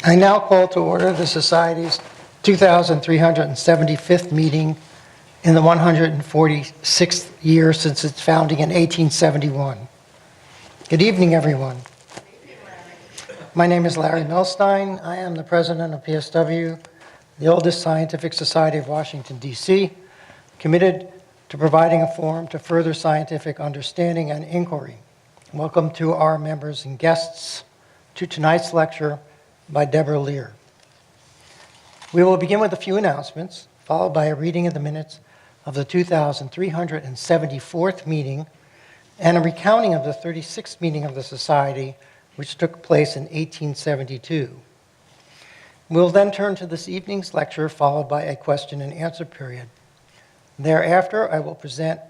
I now call to order the Society's 2,375th meeting in the 146th year since its founding in 1871. Good evening, everyone. My name is Larry Milstein. I am the president of PSW, the oldest scientific society of Washington, D.C., committed to providing a forum to further scientific understanding and inquiry. Welcome to our members and guests to tonight's lecture by Deborah Lear. We will begin with a few announcements, followed by a reading of the minutes of the 2,374th meeting and a recounting of the 36th meeting of the Society, which took place in 1872. We'll then turn to this evening's lecture, followed by a question and answer period. Thereafter, I will present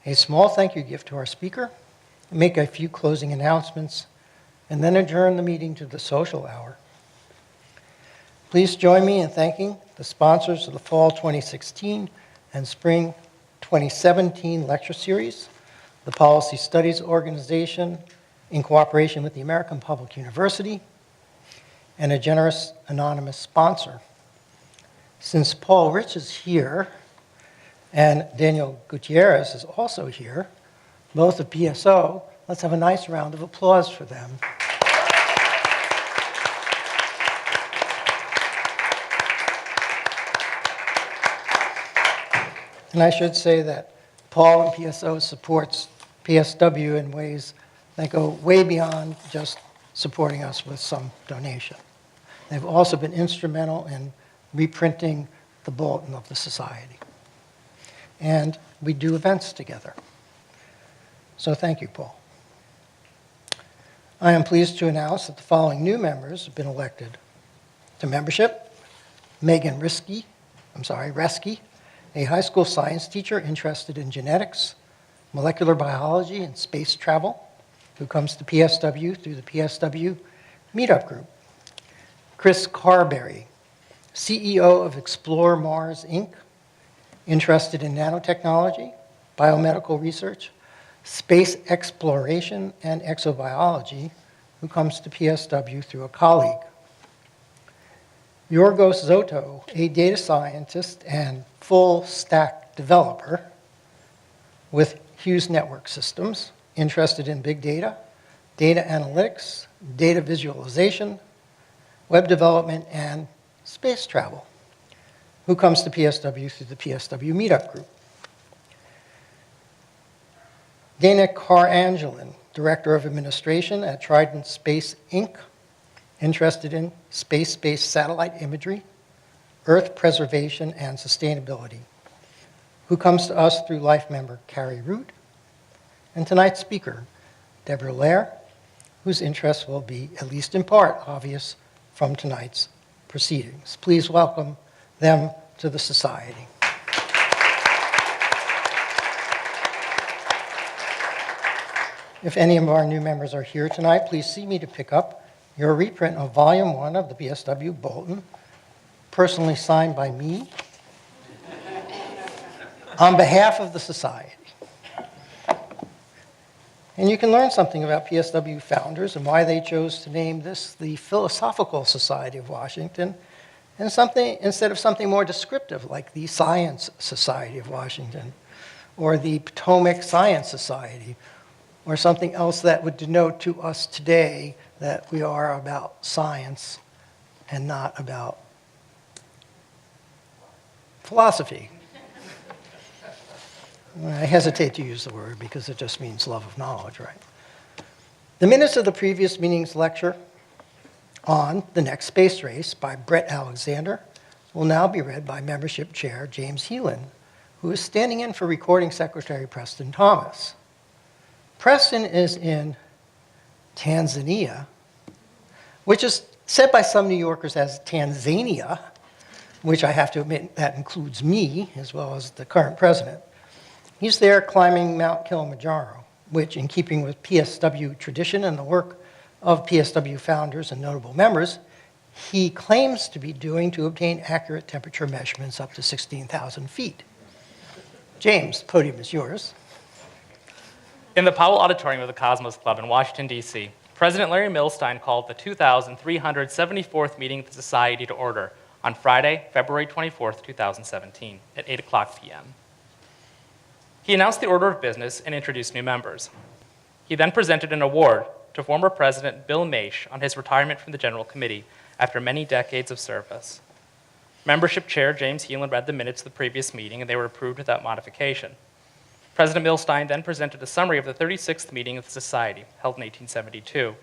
a small thank you gift to our speaker, make a few closing announcements, and then adjourn the meeting to the social hour. Please join me in thanking the sponsors of the Fall 2016 and Spring 2017 lecture series, the Policy Studies Organization in cooperation with the American Public University, and a generous anonymous sponsor. Since Paul Rich is here and Daniel Gutierrez is also here, both of PSO, let's have a nice round of applause for them. And I should say that Paul and PSO supports PSW in ways that go way beyond just supporting us with some donation. They've also been instrumental in reprinting the bulletin of the Society. And we do events together. So thank you, Paul. I am pleased to announce that the following new members have been elected to membership. Megan Reske, a high school science teacher interested in genetics, molecular biology, and space travel, who comes to PSW through the PSW Meetup Group. Chris Carberry, CEO of Explore Mars, Inc., interested in nanotechnology, biomedical research, space exploration, and exobiology, who comes to PSW through a colleague. Yorgos Zoto, a data scientist and full-stack developer with Hughes Network Systems, interested in big data, data analytics, data visualization, web development, and space travel, who comes to PSW through the PSW Meetup Group. Dana Carangelin, Director of Administration at Trident Space, Inc., interested in space-based satellite imagery, Earth preservation, and sustainability, who comes to us through life member Carrie Root, and tonight's speaker, Deborah Lehr, whose interests will be, at least in part, obvious from tonight's proceedings. Please welcome them to the Society. If any of our new members are here tonight, please see me to pick up your reprint of Volume 1 of the PSW Bulletin, personally signed by me, on behalf of the Society. And you can learn something about PSW founders and why they chose to name this the Philosophical Society of Washington, and instead of something more descriptive like the Science Society of Washington, or the Potomac Science Society, or something else that would denote to us today that we are about science and not about philosophy. I hesitate to use the word because it just means love of knowledge, right? The minutes of the previous meeting's lecture on The Next Space Race by Brett Alexander will now be read by Membership Chair James Heelan, who is standing in for Recording Secretary Preston Thomas. Preston is in Tanzania, which is said by some New Yorkers as Tanzania, which I have to admit that includes me as well as the current president. He's there climbing Mount Kilimanjaro, which, in keeping with PSW tradition and the work of PSW founders and notable members, he claims to be doing to obtain accurate temperature measurements up to 16,000 feet. James, the podium is yours. In the Powell Auditorium of the Cosmos Club in Washington, D.C., President Larry Milstein called the 2,374th meeting of the Society to order on Friday, February 24th, 2017, at 8 o'clock p.m. He announced the order of business and introduced new members. He then presented an award to former President Bill Maish on his retirement from the General Committee after many decades of service. Membership Chair James Heelan read the minutes of the previous meeting, and they were approved without modification. President Milstein then presented a summary of the 36th meeting of the Society, held in 1872,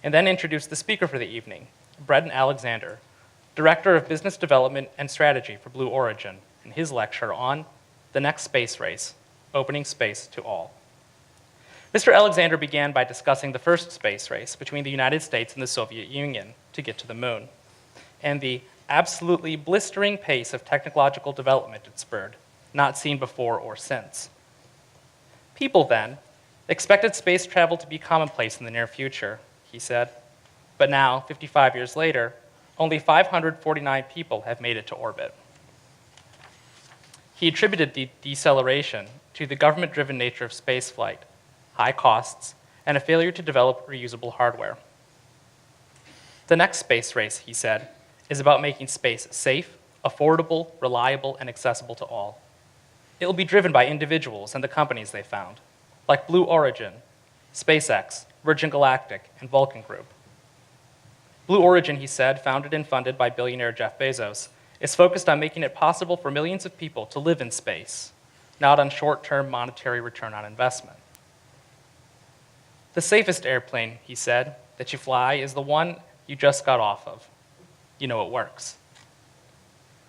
and then introduced the speaker for the evening, Breton Alexander, Director of Business Development and Strategy for Blue Origin, in his lecture on The Next Space Race, Opening Space to All. Mr. Alexander began by discussing the first space race between the United States and the Soviet Union to get to the moon, and the absolutely blistering pace of technological development it spurred, not seen before or since. People then expected space travel to be commonplace in the near future, he said, but now, 55 years later, only 549 people have made it to orbit. He attributed the deceleration to the government-driven nature of spaceflight, high costs, and a failure to develop reusable hardware. The next space race, he said, is about making space safe, affordable, reliable, and accessible to all. It will be driven by individuals and the companies they found, like Blue Origin, SpaceX, Virgin Galactic, and Vulcan Group. Blue Origin, he said, founded and funded by billionaire Jeff Bezos, is focused on making it possible for millions of people to live in space, not on short-term monetary return on investment. The safest airplane, he said, that you fly is the one you just got off of. You know it works.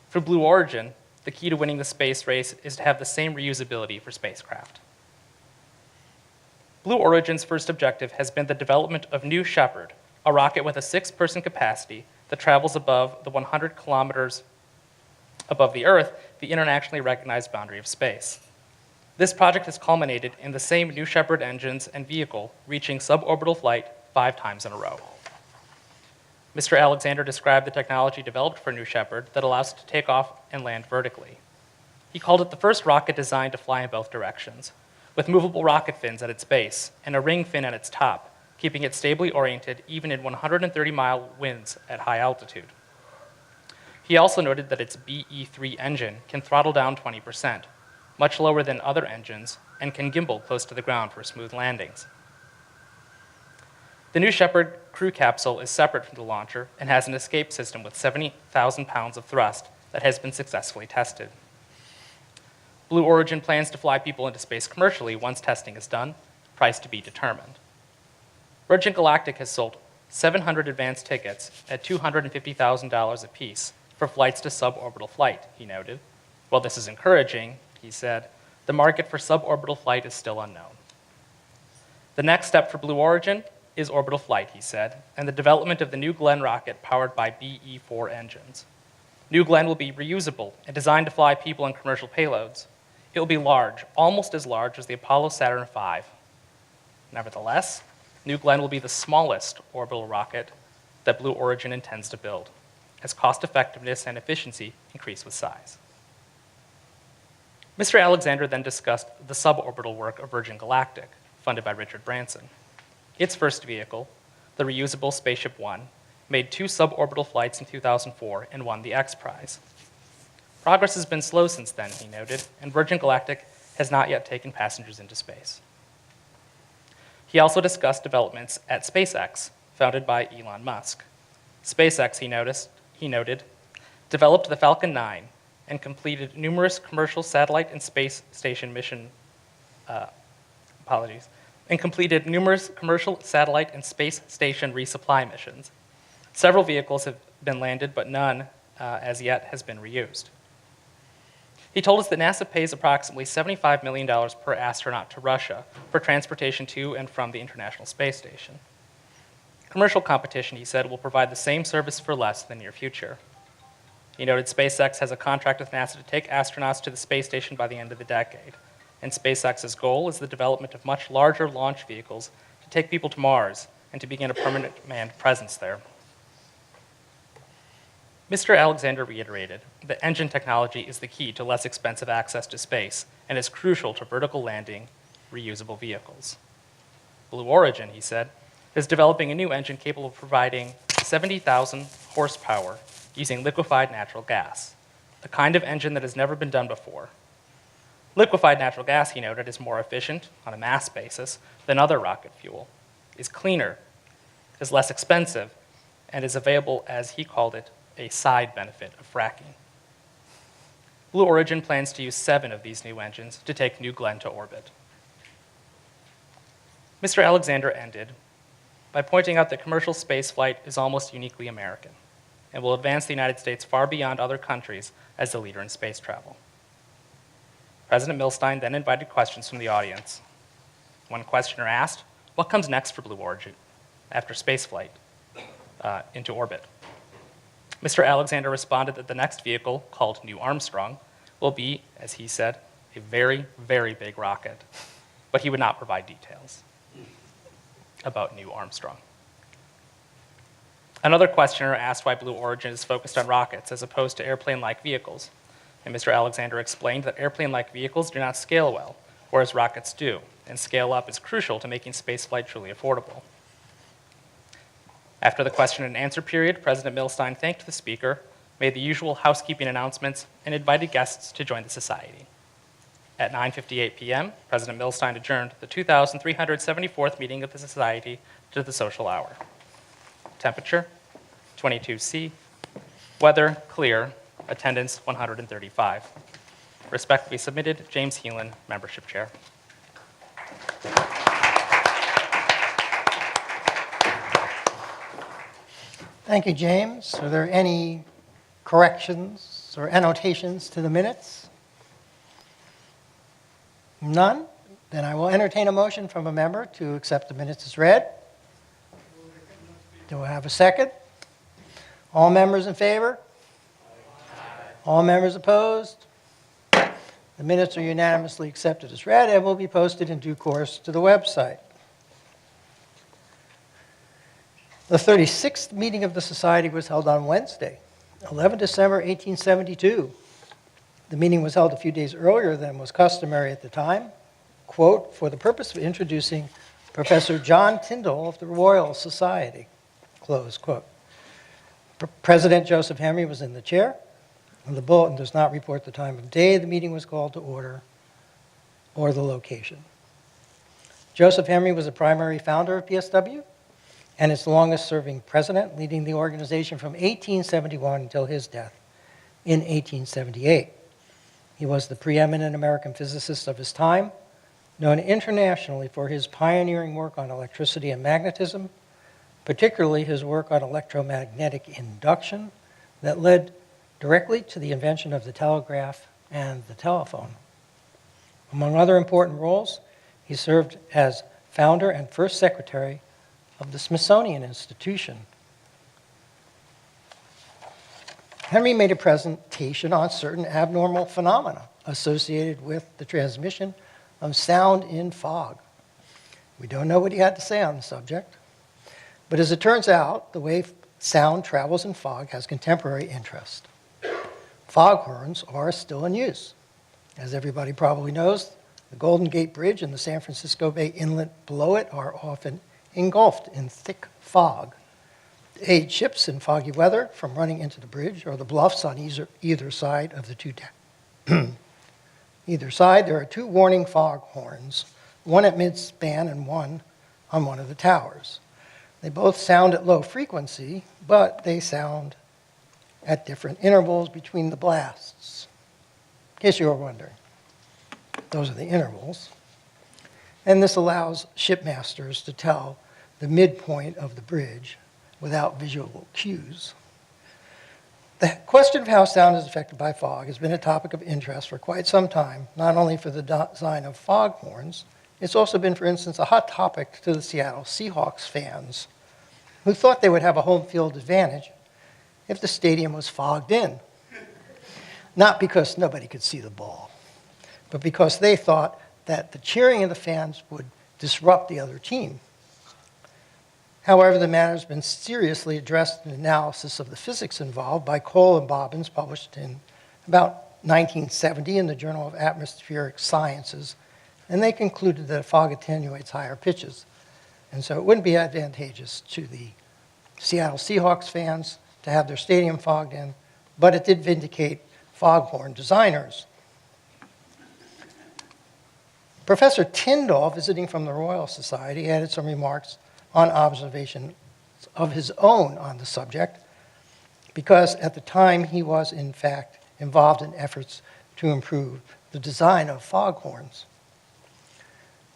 For Blue Origin, the key to winning the space race is to have the same reusability for spacecraft. Blue Origin's first objective has been the development of New Shepard, a rocket with a 6-person capacity that travels above the 100 kilometers above the Earth, the internationally recognized boundary of space. This project has culminated in the same New Shepard engines and vehicle reaching suborbital flight 5 times in a row. Mr. Alexander described the technology developed for New Shepard that allows it to take off and land vertically. He called it the first rocket designed to fly in both directions, with movable rocket fins at its base and a ring fin at its top, keeping it stably oriented even in 130-mile winds at high altitude. He also noted that its BE-3 engine can throttle down 20%, much lower than other engines, and can gimbal close to the ground for smooth landings. The New Shepard crew capsule is separate from the launcher and has an escape system with 70,000 pounds of thrust that has been successfully tested. Blue Origin plans to fly people into space commercially once testing is done, price to be determined. Virgin Galactic has sold 700 advance tickets at $250,000 apiece for flights to suborbital flight, he noted. While this is encouraging, he said, the market for suborbital flight is still unknown. The next step for Blue Origin is orbital flight, he said, and the development of the New Glenn rocket powered by BE-4 engines. New Glenn will be reusable and designed to fly people and commercial payloads. It will be large, almost as large as the Apollo Saturn V. Nevertheless, New Glenn will be the smallest orbital rocket that Blue Origin intends to build, as cost effectiveness and efficiency increase with size. Mr. Alexander then discussed the suborbital work of Virgin Galactic, funded by Richard Branson. Its first vehicle, the reusable Spaceship One, made 2 suborbital flights in 2004 and won the X Prize. Progress has been slow since then, he noted, and Virgin Galactic has not yet taken passengers into space. He also discussed developments at SpaceX, founded by Elon Musk. SpaceX, he noted, developed the Falcon 9 and completed numerous commercial satellite and space station mission, and completed numerous commercial satellite and space station resupply missions. Several vehicles have been landed, but none as yet has been reused. He told us that NASA pays approximately $75 million per astronaut to Russia for transportation to and from the International Space Station. Commercial competition, he said, will provide the same service for less in the near future. He noted SpaceX has a contract with NASA to take astronauts to the space station by the end of the decade, and SpaceX's goal is the development of much larger launch vehicles to take people to Mars and to begin a permanent manned presence there. Mr. Alexander reiterated that engine technology is the key to less expensive access to space and is crucial to vertical landing, reusable vehicles. Blue Origin, he said, is developing a new engine capable of providing 70,000 horsepower using liquefied natural gas, a kind of engine that has never been done before. Liquefied natural gas, he noted, is more efficient on a mass basis than other rocket fuel, is cleaner, is less expensive, and is available, as he called it, a side benefit of fracking. Blue Origin plans to use 7 of these new engines to take New Glenn to orbit. Mr. Alexander ended by pointing out that commercial spaceflight is almost uniquely American and will advance the United States far beyond other countries as the leader in space travel. President Milstein then invited questions from the audience. One questioner asked, "What comes next for Blue Origin after spaceflight into orbit?" Mr. Alexander responded that the next vehicle, called New Armstrong, will be, as he said, a very, very big rocket, but he would not provide details about New Armstrong. Another questioner asked why Blue Origin is focused on rockets as opposed to airplane-like vehicles, and Mr. Alexander explained that airplane-like vehicles do not scale well, whereas rockets do, and scale up is crucial to making spaceflight truly affordable. After the question and answer period, President Milstein thanked the speaker, made the usual housekeeping announcements, and invited guests to join the society. At 9:58 p.m., President Milstein adjourned the 2,374th meeting of the society to the social hour. Temperature, 22°C. Weather, clear. Attendance, 135. Respectfully submitted, James Heelan, Membership Chair. Thank you, James. Are there any corrections or annotations to the minutes? None? Then I will entertain a motion from a member to accept the minutes as read. Do I have a second? All members in favor? All members opposed? The minutes are unanimously accepted as read and will be posted in due course to the website. The 36th meeting of the Society was held on Wednesday, 11 December 1872. The meeting was held a few days earlier than was customary at the time, quote, for the purpose of introducing Professor John Tyndall of the Royal Society, close quote. President Joseph Henry was in the chair, and the bulletin does not report the time of day the meeting was called to order or the location. Joseph Henry was the primary founder of PSW and its longest-serving president, leading the organization from 1871 until his death in 1878. He was the preeminent American physicist of his time, known internationally for his pioneering work on electricity and magnetism, particularly his work on electromagnetic induction that led directly to the invention of the telegraph and the telephone. Among other important roles, he served as founder and first secretary of the Smithsonian Institution. Henry made a presentation on certain abnormal phenomena associated with the transmission of sound in fog. We don't know what he had to say on the subject, but as it turns out, the way sound travels in fog has contemporary interest. Foghorns are still in use. As everybody probably knows, the Golden Gate Bridge and the San Francisco Bay Inlet below it are often engulfed in thick fog. To aid ships in foggy weather from running into the bridge or the bluffs on either side of the either side, there are 2 warning foghorns, one at mid-span and one on one of the towers. They both sound at low frequency, but they sound at different intervals between the blasts. In case you were wondering, those are the intervals. And this allows shipmasters to tell the midpoint of the bridge without visual cues. The question of how sound is affected by fog has been a topic of interest for quite some time, not only for the design of foghorns, it's also been, for instance, a hot topic to the Seattle Seahawks fans, who thought they would have a home field advantage if the stadium was fogged in. Not because nobody could see the ball, but because they thought that the cheering of the fans would disrupt the other team. However, the matter has been seriously addressed in analysis of the physics involved by Cole and Bobbins, published in about 1970 in the Journal of Atmospheric Sciences, and they concluded that fog attenuates higher pitches. And so it wouldn't be advantageous to the Seattle Seahawks fans to have their stadium fogged in, but it did vindicate foghorn designers. Professor Tyndall, visiting from the Royal Society, added some remarks on observation of his own on the subject, because at the time he was, in fact, involved in efforts to improve the design of foghorns.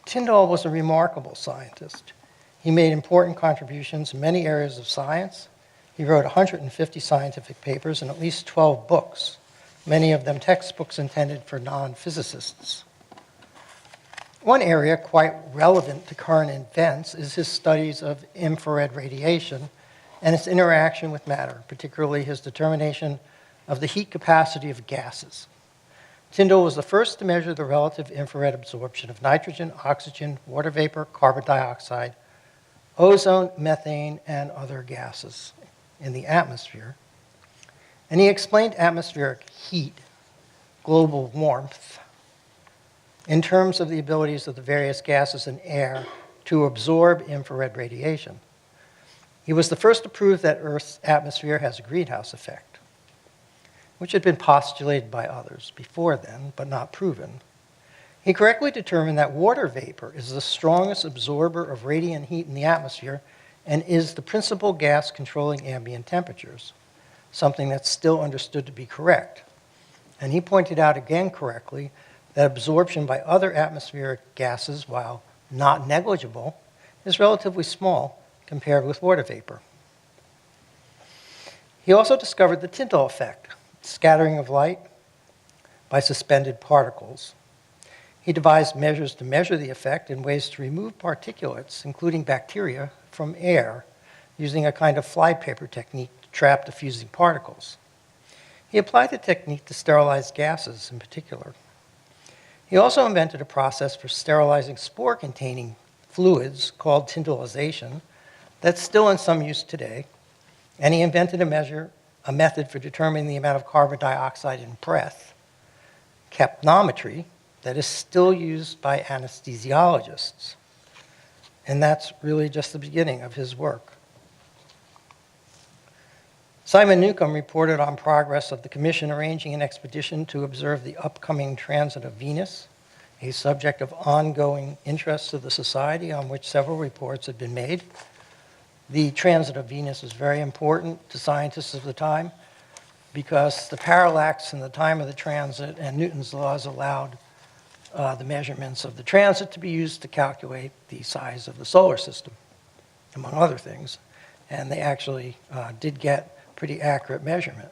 Tyndall was a remarkable scientist. He made important contributions in many areas of science. He wrote 150 scientific papers and at least 12 books, many of them textbooks intended for non-physicists. One area quite relevant to current events is his studies of infrared radiation and its interaction with matter, particularly his determination of the heat capacity of gases. Tyndall was the first to measure the relative infrared absorption of nitrogen, oxygen, water vapor, carbon dioxide, ozone, methane, and other gases in the atmosphere. And he explained atmospheric heat, global warmth, in terms of the abilities of the various gases in air to absorb infrared radiation. He was the first to prove that Earth's atmosphere has a greenhouse effect, which had been postulated by others before then, but not proven. He correctly determined that water vapor is the strongest absorber of radiant heat in the atmosphere and is the principal gas controlling ambient temperatures, something that's still understood to be correct. And he pointed out again correctly that absorption by other atmospheric gases, while not negligible, is relatively small compared with water vapor. He also discovered the Tyndall effect, scattering of light by suspended particles. He devised measures to measure the effect and ways to remove particulates, including bacteria, from air using a kind of flypaper technique to trap diffusing particles. He applied the technique to sterilize gases in particular. He also invented a process for sterilizing spore-containing fluids called Tyndallization that's still in some use today. And he invented a method for determining the amount of carbon dioxide in breath, capnometry, that is still used by anesthesiologists. And that's really just the beginning of his work. Simon Newcomb reported on progress of the commission arranging an expedition to observe the upcoming transit of Venus, a subject of ongoing interest to the society on which several reports had been made. The transit of Venus was very important to scientists of the time because the parallax in the time of the transit and Newton's laws allowed the measurements of the transit to be used to calculate the size of the solar system, among other things. And they actually did get pretty accurate measurement.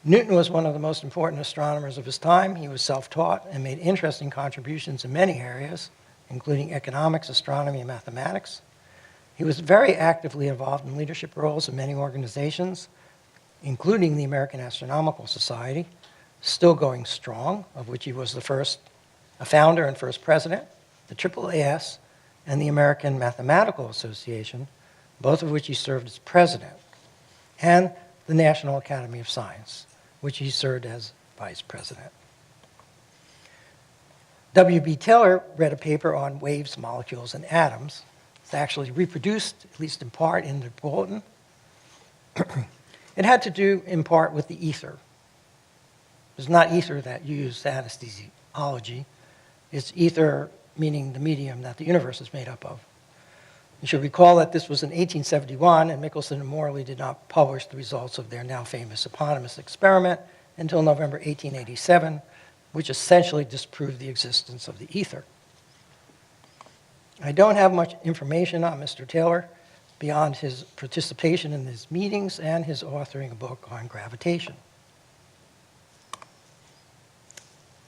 Newton was one of the most important astronomers of his time. He was self-taught and made interesting contributions in many areas, including economics, astronomy, and mathematics. He was very actively involved in leadership roles in many organizations, including the American Astronomical Society, still going strong, of which he was a founder and first president, the AAAS, and the American Mathematical Association, both of which he served as president, and the National Academy of Science, which he served as vice president. W.B. Taylor read a paper on waves, molecules, and atoms. It's actually reproduced, at least in part, in the bulletin. It had to do, in part, with the ether. It's not ether that you use anesthesiology. It's ether, meaning the medium that the universe is made up of. You should recall that this was in 1871, and Michelson and Morley did not publish the results of their now famous eponymous experiment until November 1887, which essentially disproved the existence of the ether. I don't have much information on Mr. Taylor beyond his participation in these meetings and his authoring a book on gravitation.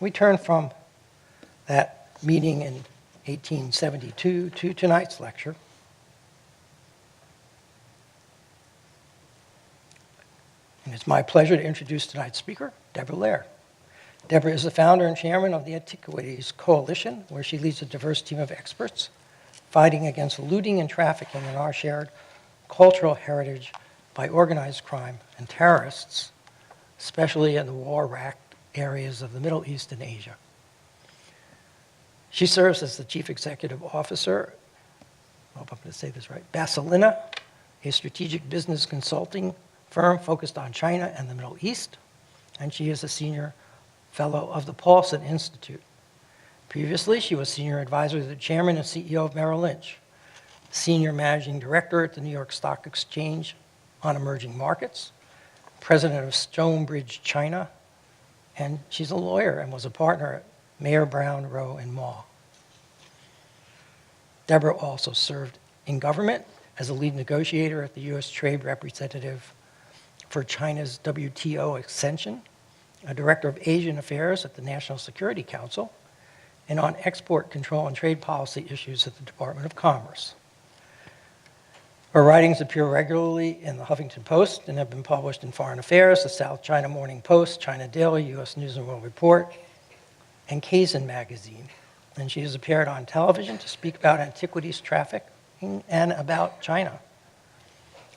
We turn from that meeting in 1872 to tonight's lecture. And it's my pleasure to introduce tonight's speaker, Deborah Lehr. Deborah is the founder and chairman of the Antiquities Coalition, where she leads a diverse team of experts fighting against looting and trafficking in our shared cultural heritage by organized crime and terrorists, especially in the war-racked areas of the Middle East and Asia. She serves as the chief executive officer I hope I'm going to say this right, Basilina, a strategic business consulting firm focused on China and the Middle East, and she is a senior fellow of the Paulson Institute. Previously, she was senior advisor to the chairman and CEO of Merrill Lynch, senior managing director at the New York Stock Exchange on emerging markets, president of Stonebridge China, and she's a lawyer and was a partner at Mayer, Brown, Rowe, and Maw. Deborah also served in government as a lead negotiator at the U.S. Trade Representative for China's WTO extension, a director of Asian Affairs at the National Security Council, and on export control and trade policy issues at the Department of Commerce. Her writings appear regularly in the Huffington Post and have been published in Foreign Affairs, the South China Morning Post, China Daily, U.S. News and World Report, and Kazan magazine. And she has appeared on television to speak about antiquities trafficking and about China.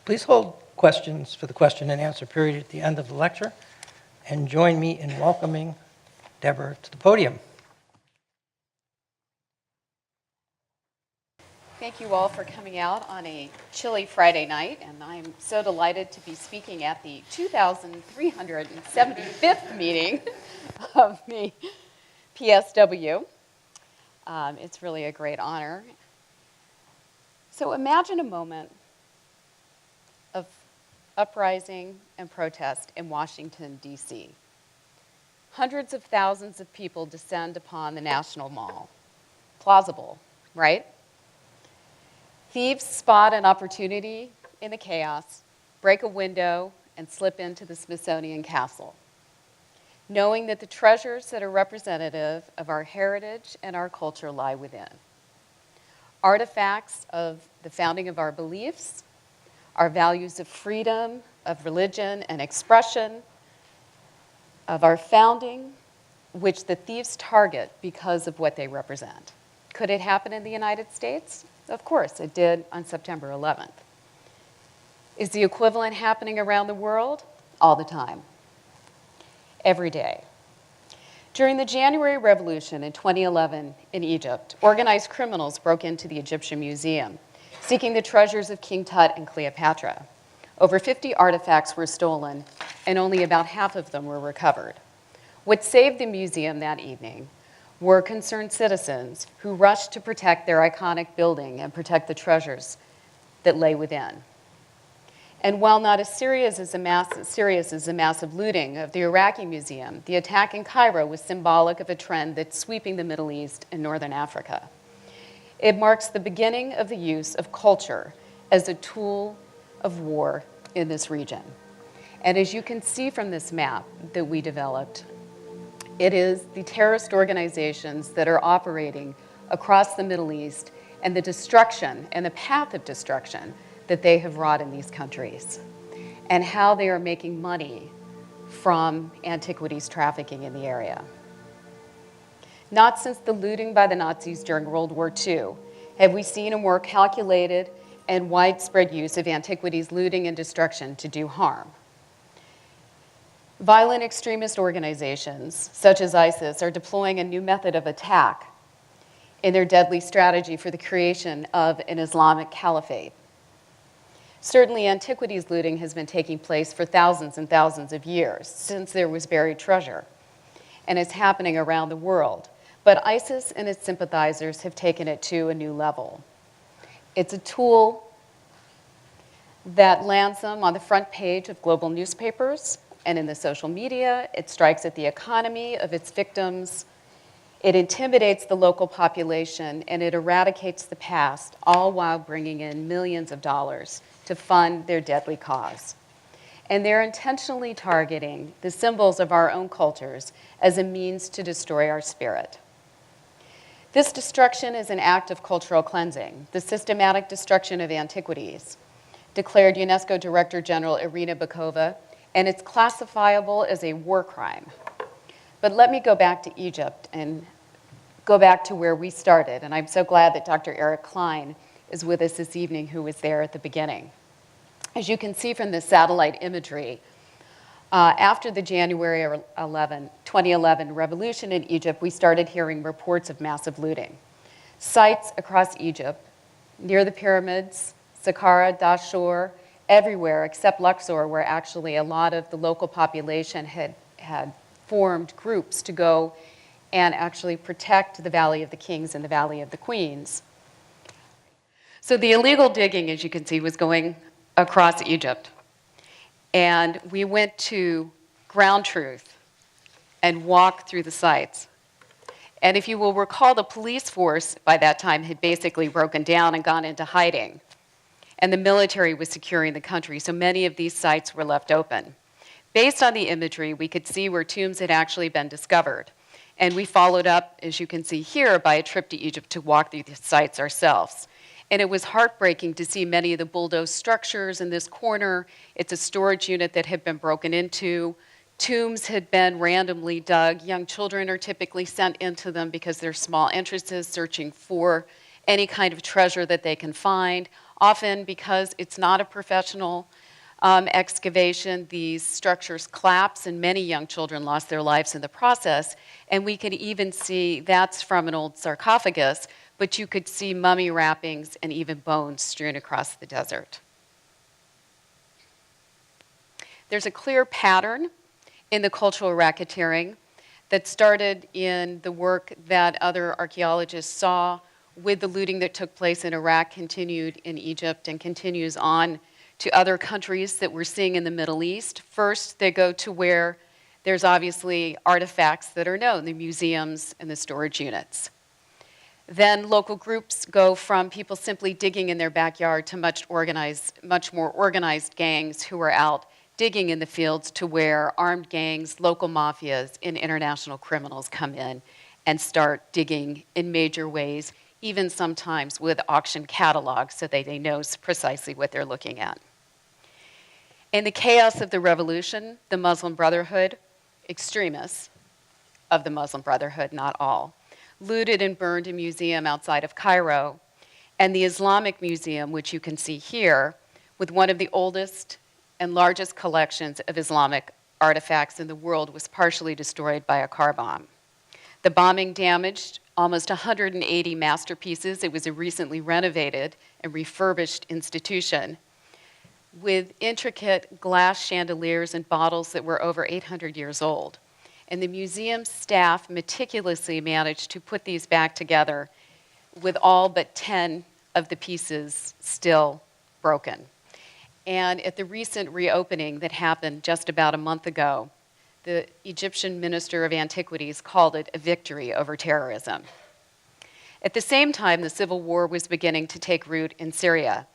Please hold questions for the question and answer period at the end of the lecture, and join me in welcoming Deborah to the podium. Thank you all for coming out on a chilly Friday night, and I'm so delighted to be speaking at the 2,375th meeting of the PSW. It's really a great honor. So imagine a moment of uprising and protest in Washington, D.C. Hundreds of thousands of people descend upon the National Mall. Plausible, right? Thieves spot an opportunity in the chaos, break a window, and slip into the Smithsonian Castle, knowing that the treasures that are representative of our heritage and our culture lie within. Artifacts of the founding of our beliefs, our values of freedom, of religion and expression, of our founding, which the thieves target because of what they represent. Could it happen in the United States? Of course, it did on September 11th. Is the equivalent happening around the world? All the time. Every day. During the January Revolution in 2011 in Egypt, organized criminals broke into the Egyptian Museum, seeking the treasures of King Tut and Cleopatra. Over 50 artifacts were stolen, and only about half of them were recovered. What saved the museum that evening were concerned citizens who rushed to protect their iconic building and protect the treasures that lay within. And while not as serious as the massive looting of the Iraqi museum, the attack in Cairo was symbolic of a trend that's sweeping the Middle East and Northern Africa. It marks the beginning of the use of culture as a tool of war in this region. And as you can see from this map that we developed, it is the terrorist organizations that are operating across the Middle East and the destruction and the path of destruction that they have wrought in these countries, and how they are making money from antiquities trafficking in the area. Not since the looting by the Nazis during World War II have we seen a more calculated and widespread use of antiquities looting and destruction to do harm. Violent extremist organizations, such as ISIS, are deploying a new method of attack in their deadly strategy for the creation of an Islamic caliphate. Certainly, antiquities looting has been taking place for thousands and thousands of years, since there was buried treasure, and it's happening around the world. But ISIS and its sympathizers have taken it to a new level. It's a tool that lands them on the front page of global newspapers and in the social media. It strikes at the economy of its victims. It intimidates the local population, and it eradicates the past, all while bringing in millions of dollars to fund their deadly cause. And they're intentionally targeting the symbols of our own cultures as a means to destroy our spirit. This destruction is an act of cultural cleansing, the systematic destruction of antiquities, declared UNESCO Director General Irina Bokova, and it's classifiable as a war crime. But let me go back to Egypt and go back to where we started, and I'm so glad that Dr. Eric Klein is with us this evening, who was there at the beginning. As you can see from the satellite imagery, after the January 2011 revolution in Egypt, we started hearing reports of massive looting. Sites across Egypt near the pyramids, Saqqara, Dashur, everywhere except Luxor, where actually a lot of the local population had formed groups to go and actually protect the Valley of the Kings and the Valley of the Queens. So the illegal digging, as you can see, was going across Egypt. And we went to ground truth and walked through the sites. And if you will recall, the police force by that time had basically broken down and gone into hiding. And the military was securing the country, so many of these sites were left open. Based on the imagery, we could see where tombs had actually been discovered. And we followed up, as you can see here, by a trip to Egypt to walk through the sites ourselves. And it was heartbreaking to see many of the bulldozed structures in this corner. It's a storage unit that had been broken into. Tombs had been randomly dug. Young children are typically sent into them because they're small entrances searching for any kind of treasure that they can find. Often because it's not a professional excavation, these structures collapse and many young children lost their lives in the process. And we could even see that's from an old sarcophagus, but you could see mummy wrappings and even bones strewn across the desert. There's a clear pattern in the cultural racketeering that started in the work that other archaeologists saw with the looting that took place in Iraq, continued in Egypt, and continues on to other countries that we're seeing in the Middle East. First, they go to where there's obviously artifacts that are known, the museums and the storage units. Then local groups go from people simply digging in their backyard to much more organized gangs who are out digging in the fields to where armed gangs, local mafias, and international criminals come in and start digging in major ways, even sometimes with auction catalogs so that they know precisely what they're looking at. In the chaos of the revolution, the Muslim Brotherhood, extremists of the Muslim Brotherhood, not all, looted and burned a museum outside of Cairo, and the Islamic Museum, which you can see here, with one of the oldest and largest collections of Islamic artifacts in the world, was partially destroyed by a car bomb. The bombing damaged almost 180 masterpieces. It was a recently renovated and refurbished institution with intricate glass chandeliers and bottles that were over 800 years old. And the museum staff meticulously managed to put these back together with all but 10 of the pieces still broken. And at the recent reopening that happened just about a month ago, the Egyptian Minister of Antiquities called it a victory over terrorism. At the same time, the civil war was beginning to take root in Syria,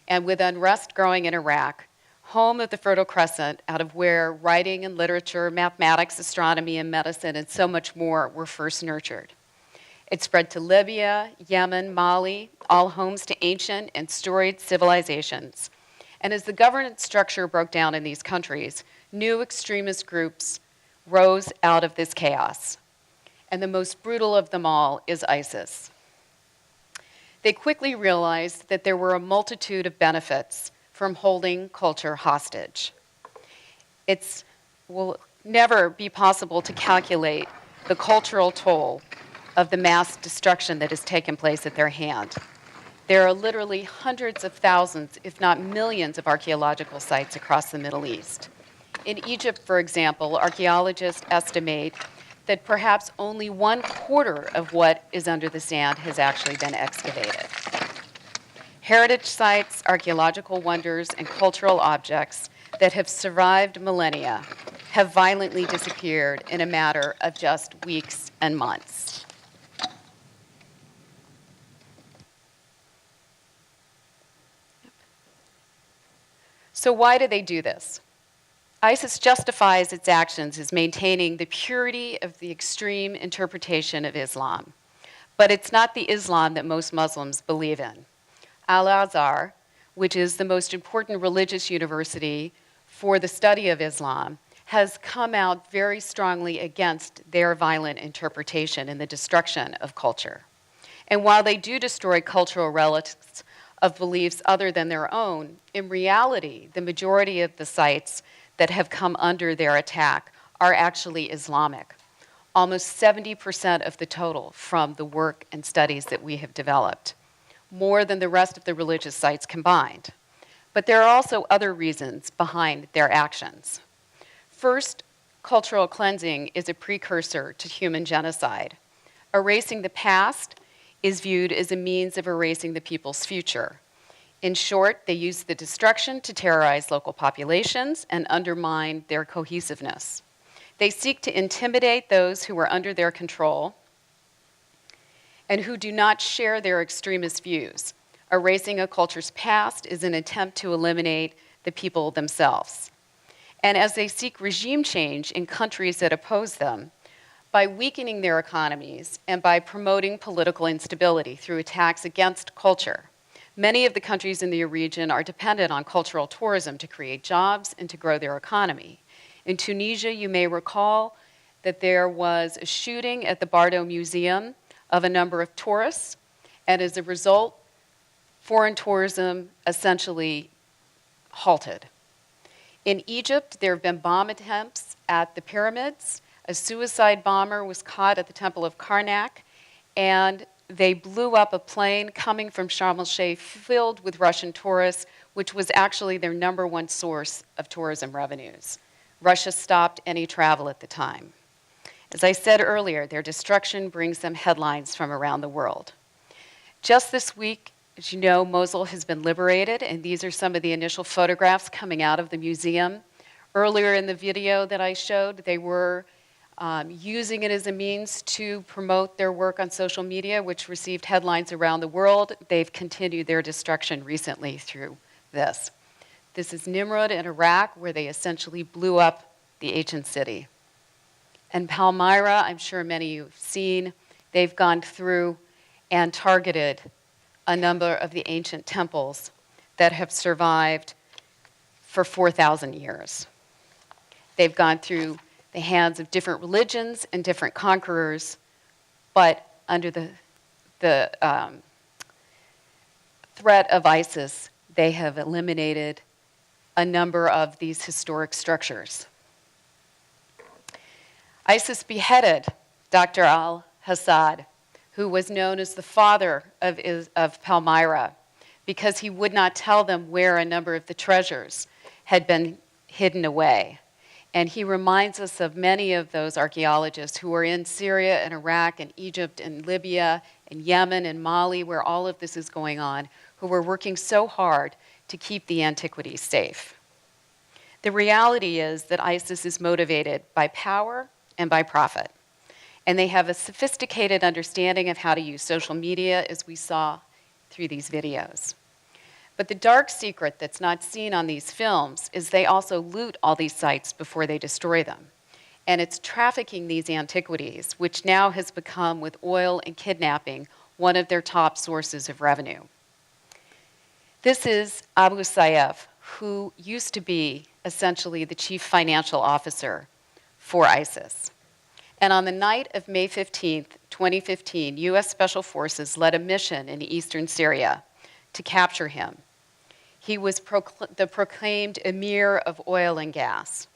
and with unrest growing in Iraq, home of the Fertile Crescent, out of where writing and literature, mathematics, astronomy, and medicine, and so much more were first nurtured. It spread to Libya, Yemen, Mali, all homes to ancient and storied civilizations. And as the governance structure broke down in these countries, new extremist groups rose out of this chaos. And the most brutal of them all is ISIS. They quickly realized that there were a multitude of benefits from holding culture hostage. It will never be possible to calculate the cultural toll of the mass destruction that has taken place at their hand. There are literally hundreds of thousands, if not millions, of archaeological sites across the Middle East. In Egypt, for example, archaeologists estimate that perhaps only 1/4 of what is under the sand has actually been excavated. Heritage sites, archaeological wonders, and cultural objects that have survived millennia have violently disappeared in a matter of just weeks and months. So why do they do this? ISIS justifies its actions as maintaining the purity of the extreme interpretation of Islam. But it's not the Islam that most Muslims believe in. Al-Asaad, which is the most important religious university for the study of Islam, has come out very strongly against their violent interpretation and the destruction of culture. And while they do destroy cultural relics of beliefs other than their own, in reality, the majority of the sites that have come under their attack are actually Islamic. Almost 70% of the total from the work and studies that we have developed. more than the rest of the religious sites combined. But there are also other reasons behind their actions. First, cultural cleansing is a precursor to human genocide. Erasing the past is viewed as a means of erasing the people's future. In short, they use the destruction to terrorize local populations and undermine their cohesiveness. They seek to intimidate those who are under their control and who do not share their extremist views. Erasing a culture's past is an attempt to eliminate the people themselves. And as they seek regime change in countries that oppose them, by weakening their economies and by promoting political instability through attacks against culture, many of the countries in the region are dependent on cultural tourism to create jobs and to grow their economy. In Tunisia, you may recall that there was a shooting at the Bardo Museum of a number of tourists, and as a result, foreign tourism essentially halted. In Egypt, there have been bomb attempts at the pyramids. A suicide bomber was caught at the Temple of Karnak, and they blew up a plane coming from Sharm el-Sheikh filled with Russian tourists, which was actually their #1 source of tourism revenues. Russia stopped any travel at the time. As I said earlier, their destruction brings them headlines from around the world. Just this week, as you know, Mosul has been liberated, and these are some of the initial photographs coming out of the museum. Earlier in the video that I showed, they were using it as a means to promote their work on social media, which received headlines around the world. They've continued their destruction recently through this. This is Nimrud in Iraq, where they essentially blew up the ancient city. And Palmyra, I'm sure many of you have seen, they've gone through and targeted a number of the ancient temples that have survived for 4,000 years. They've gone through the hands of different religions and different conquerors, but under the threat of ISIS, they have eliminated a number of these historic structures. ISIS beheaded Dr. al-Asaad, who was known as the father of Palmyra, because he would not tell them where a number of the treasures had been hidden away. And he reminds us of many of those archaeologists who are in Syria and Iraq and Egypt and Libya and Yemen and Mali, where all of this is going on, who were working so hard to keep the antiquities safe. The reality is that ISIS is motivated by power and by profit. And they have a sophisticated understanding of how to use social media, as we saw through these videos. But the dark secret that's not seen on these films is they also loot all these sites before they destroy them. And it's trafficking these antiquities, which now has become, with oil and kidnapping, one of their top sources of revenue. This is Abu Sayyaf, who used to be essentially the chief financial officer for ISIS. And on the night of May 15th, 2015, US Special Forces led a mission in eastern Syria to capture him. He was the proclaimed emir of oil and gas.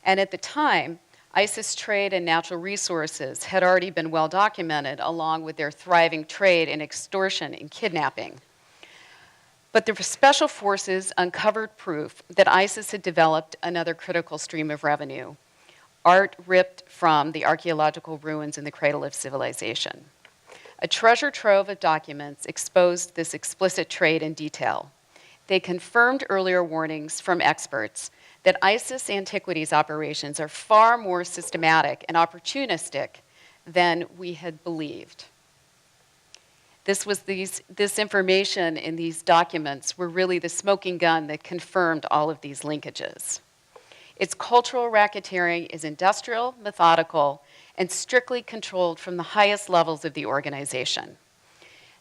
And at the time, ISIS trade in natural resources had already been well documented, along with their thriving trade in extortion and kidnapping. But the Special Forces uncovered proof that ISIS had developed another critical stream of revenue: art ripped from the archaeological ruins in the cradle of civilization. A treasure trove of documents exposed this explicit trade in detail. They confirmed earlier warnings from experts that ISIS antiquities operations are far more systematic and opportunistic than we had believed. This information in these documents were really the smoking gun that confirmed all of these linkages. Its cultural racketeering is industrial, methodical, and strictly controlled from the highest levels of the organization.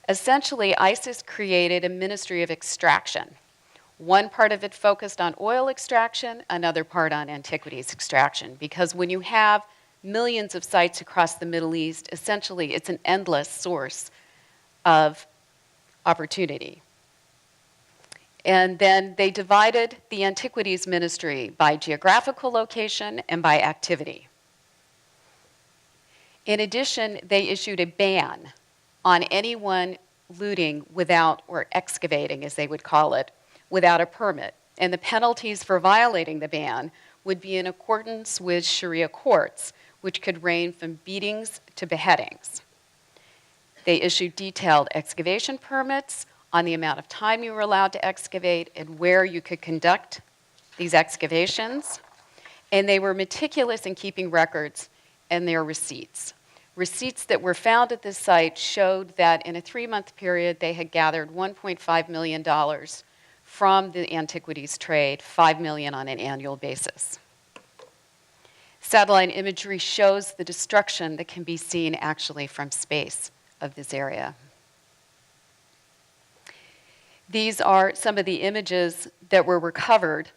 Essentially, ISIS created a ministry of extraction. One part of it focused on oil extraction, another part on antiquities extraction, because when you have millions of sites across the Middle East, essentially it's an endless source of opportunity. And then they divided the antiquities ministry by geographical location and by activity. In addition, they issued a ban on anyone looting without, or excavating as they would call it, without a permit. And the penalties for violating the ban would be in accordance with Sharia courts, which could range from beatings to beheadings. They issued detailed excavation permits on the amount of time you were allowed to excavate and where you could conduct these excavations. And they were meticulous in keeping records and their receipts. Receipts that were found at this site showed that in a 3-month period, they had gathered $1.5 million from the antiquities trade, $5 million on an annual basis. Satellite imagery shows the destruction that can be seen actually from space of this area. These are some of the images that were recovered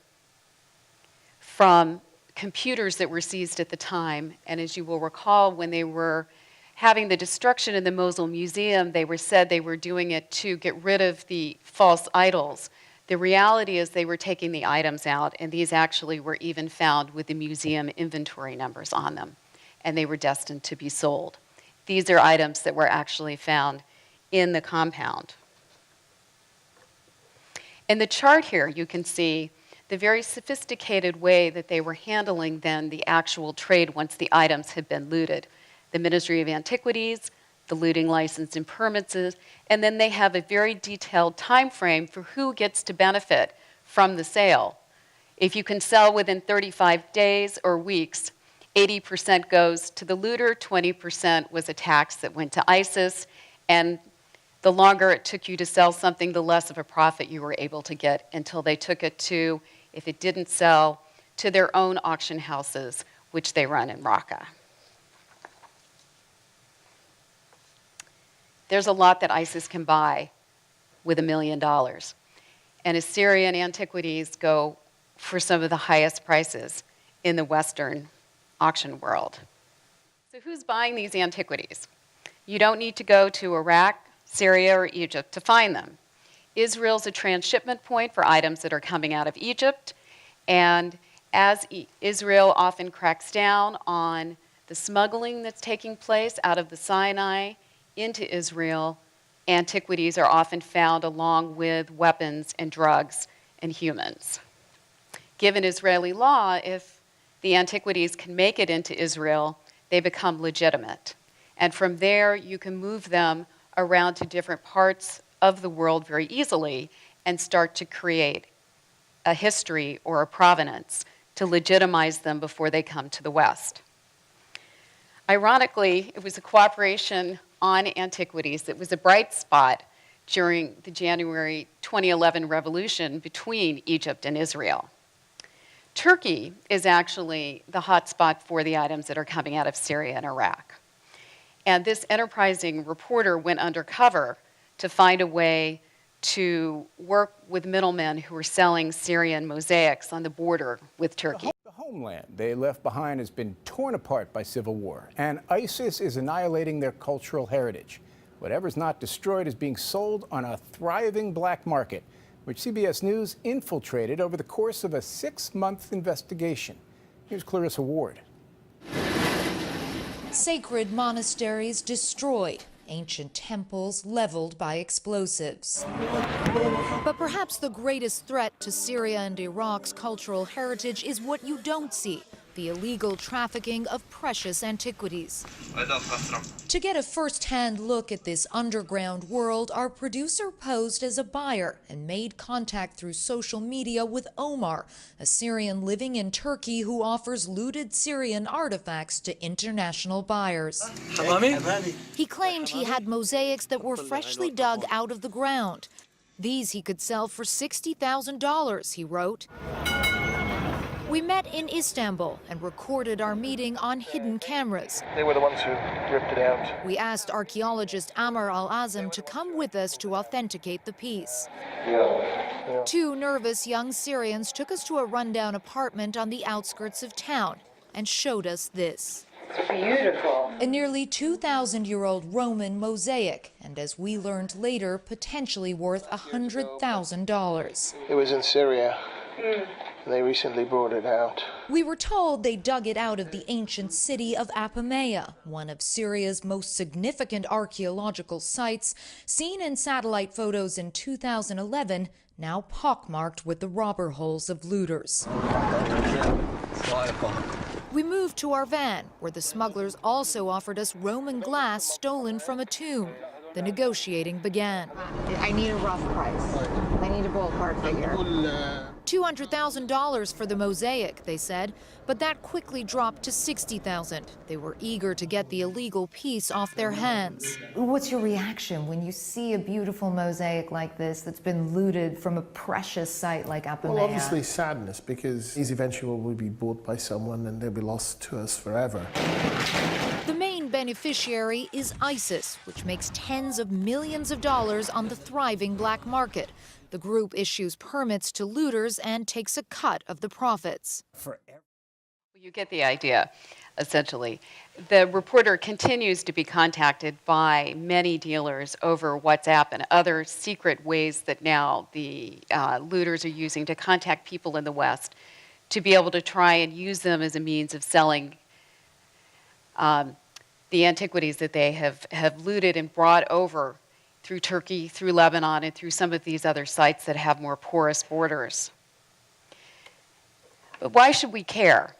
from computers that were seized at the time. And as you will recall, when they were having the destruction in the Mosul Museum, they were said they were doing it to get rid of the false idols. The reality is they were taking the items out, and these actually were even found with the museum inventory numbers on them, and they were destined to be sold. These are items that were actually found in the compound. In the chart here, you can see the very sophisticated way that they were handling then the actual trade once the items had been looted. The Ministry of Antiquities, the looting license and permits, and then they have a very detailed time frame for who gets to benefit from the sale. If you can sell within 35 days or weeks, 80% goes to the looter, 20% was a tax that went to ISIS, and the longer it took you to sell something, the less of a profit you were able to get until they took it to, if it didn't sell, to their own auction houses, which they run in Raqqa. There's a lot that ISIS can buy with $1 million. And Assyrian antiquities go for some of the highest prices in the Western auction world. So who's buying these antiquities? You don't need to go to Iraq, Syria, or Egypt to find them. Israel's a transshipment point for items that are coming out of Egypt, and as Israel often cracks down on the smuggling that's taking place out of the Sinai into Israel, antiquities are often found along with weapons and drugs and humans. Given Israeli law, if the antiquities can make it into Israel, they become legitimate. And from there, you can move them around to different parts of the world very easily and start to create a history or a provenance to legitimize them before they come to the West. Ironically, it was a cooperation on antiquities that was a bright spot during the January 2011 revolution between Egypt and Israel. Turkey is actually the hotspot for the items that are coming out of Syria and Iraq. And this enterprising reporter went undercover to find a way to work with middlemen who were selling Syrian mosaics on the border with Turkey. The homeland they left behind has been torn apart by civil war, and ISIS is annihilating their cultural heritage. Whatever's not destroyed is being sold on a thriving black market, which CBS News infiltrated over the course of a 6-month investigation. Here's Clarissa Ward. Sacred monasteries destroyed, ancient temples leveled by explosives. But perhaps the greatest threat to Syria and Iraq's cultural heritage is what you don't see: the illegal trafficking of precious antiquities. To get a first-hand look at this underground world, our producer posed as a buyer and made contact through social media with Omar, a Syrian living in Turkey who offers looted Syrian artifacts to international buyers. He claimed he had mosaics that were freshly dug out of the ground. These he could sell for $60,000, he wrote. We met in Istanbul and recorded our meeting on hidden cameras. They were the ones who ripped it out. We asked archaeologist Amr al-Azam to come with us to authenticate the piece. Yeah. Two nervous young Syrians took us to a rundown apartment on the outskirts of town and showed us this. It's beautiful. A nearly 2,000-year-old Roman mosaic, and as we learned later, potentially worth $100,000. It was in Syria. They recently brought it out. We were told they dug it out of the ancient city of Apamea, one of Syria's most significant archaeological sites, seen in satellite photos in 2011, now pockmarked with the robber holes of looters. We moved to our van, where the smugglers also offered us Roman glass stolen from a tomb. The negotiating began. I need a rough price. I need a ballpark figure. $200,000 for the mosaic, they said, but that quickly dropped to $60,000. They were eager to get the illegal piece off their hands. What's your reaction when you see a beautiful mosaic like this that's been looted from a precious site like Apamea? Well, obviously sadness, because these eventually will be bought by someone and they'll be lost to us forever. The main beneficiary is ISIS, which makes tens of millions of dollars on the thriving black market. The group issues permits to looters and takes a cut of the profits. You get the idea, essentially. The reporter continues to be contacted by many dealers over WhatsApp and other secret ways that now the looters are using to contact people in the West to be able to try and use them as a means of selling the antiquities that they have looted and brought over through Turkey, through Lebanon, and through some of these other sites that have more porous borders. But why should we care?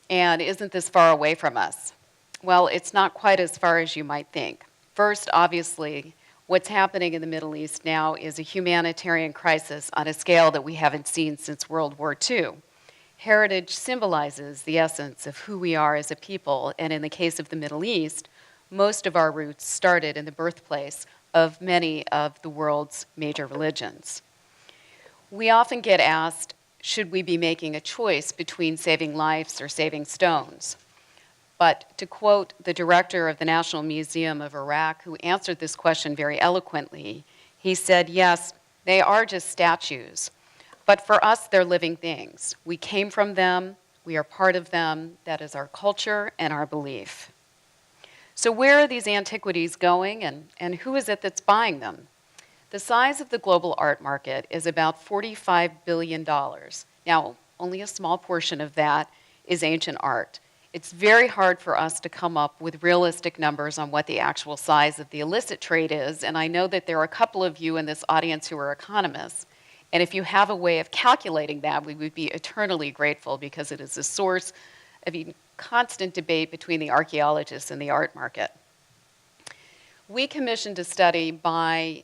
And isn't this far away from us? Well, it's not quite as far as you might think. First, obviously, what's happening in the Middle East now is a humanitarian crisis on a scale that we haven't seen since World War II. Heritage symbolizes the essence of who we are as a people, and in the case of the Middle East, most of our roots started in the birthplace of many of the world's major religions. We often get asked, should we be making a choice between saving lives or saving stones? But to quote the director of the National Museum of Iraq, who answered this question very eloquently, he said, yes, they are just statues, but for us, they're living things. We came from them, we are part of them, that is our culture and our belief. So where are these antiquities going, and who is it that's buying them? The size of the global art market is about $45 billion. Now, only a small portion of that is ancient art. It's very hard for us to come up with realistic numbers on what the actual size of the illicit trade is, and I know that there are a couple of you in this audience who are economists, and if you have a way of calculating that, we would be eternally grateful, because it is a source of constant debate between the archaeologists and the art market. We commissioned a study by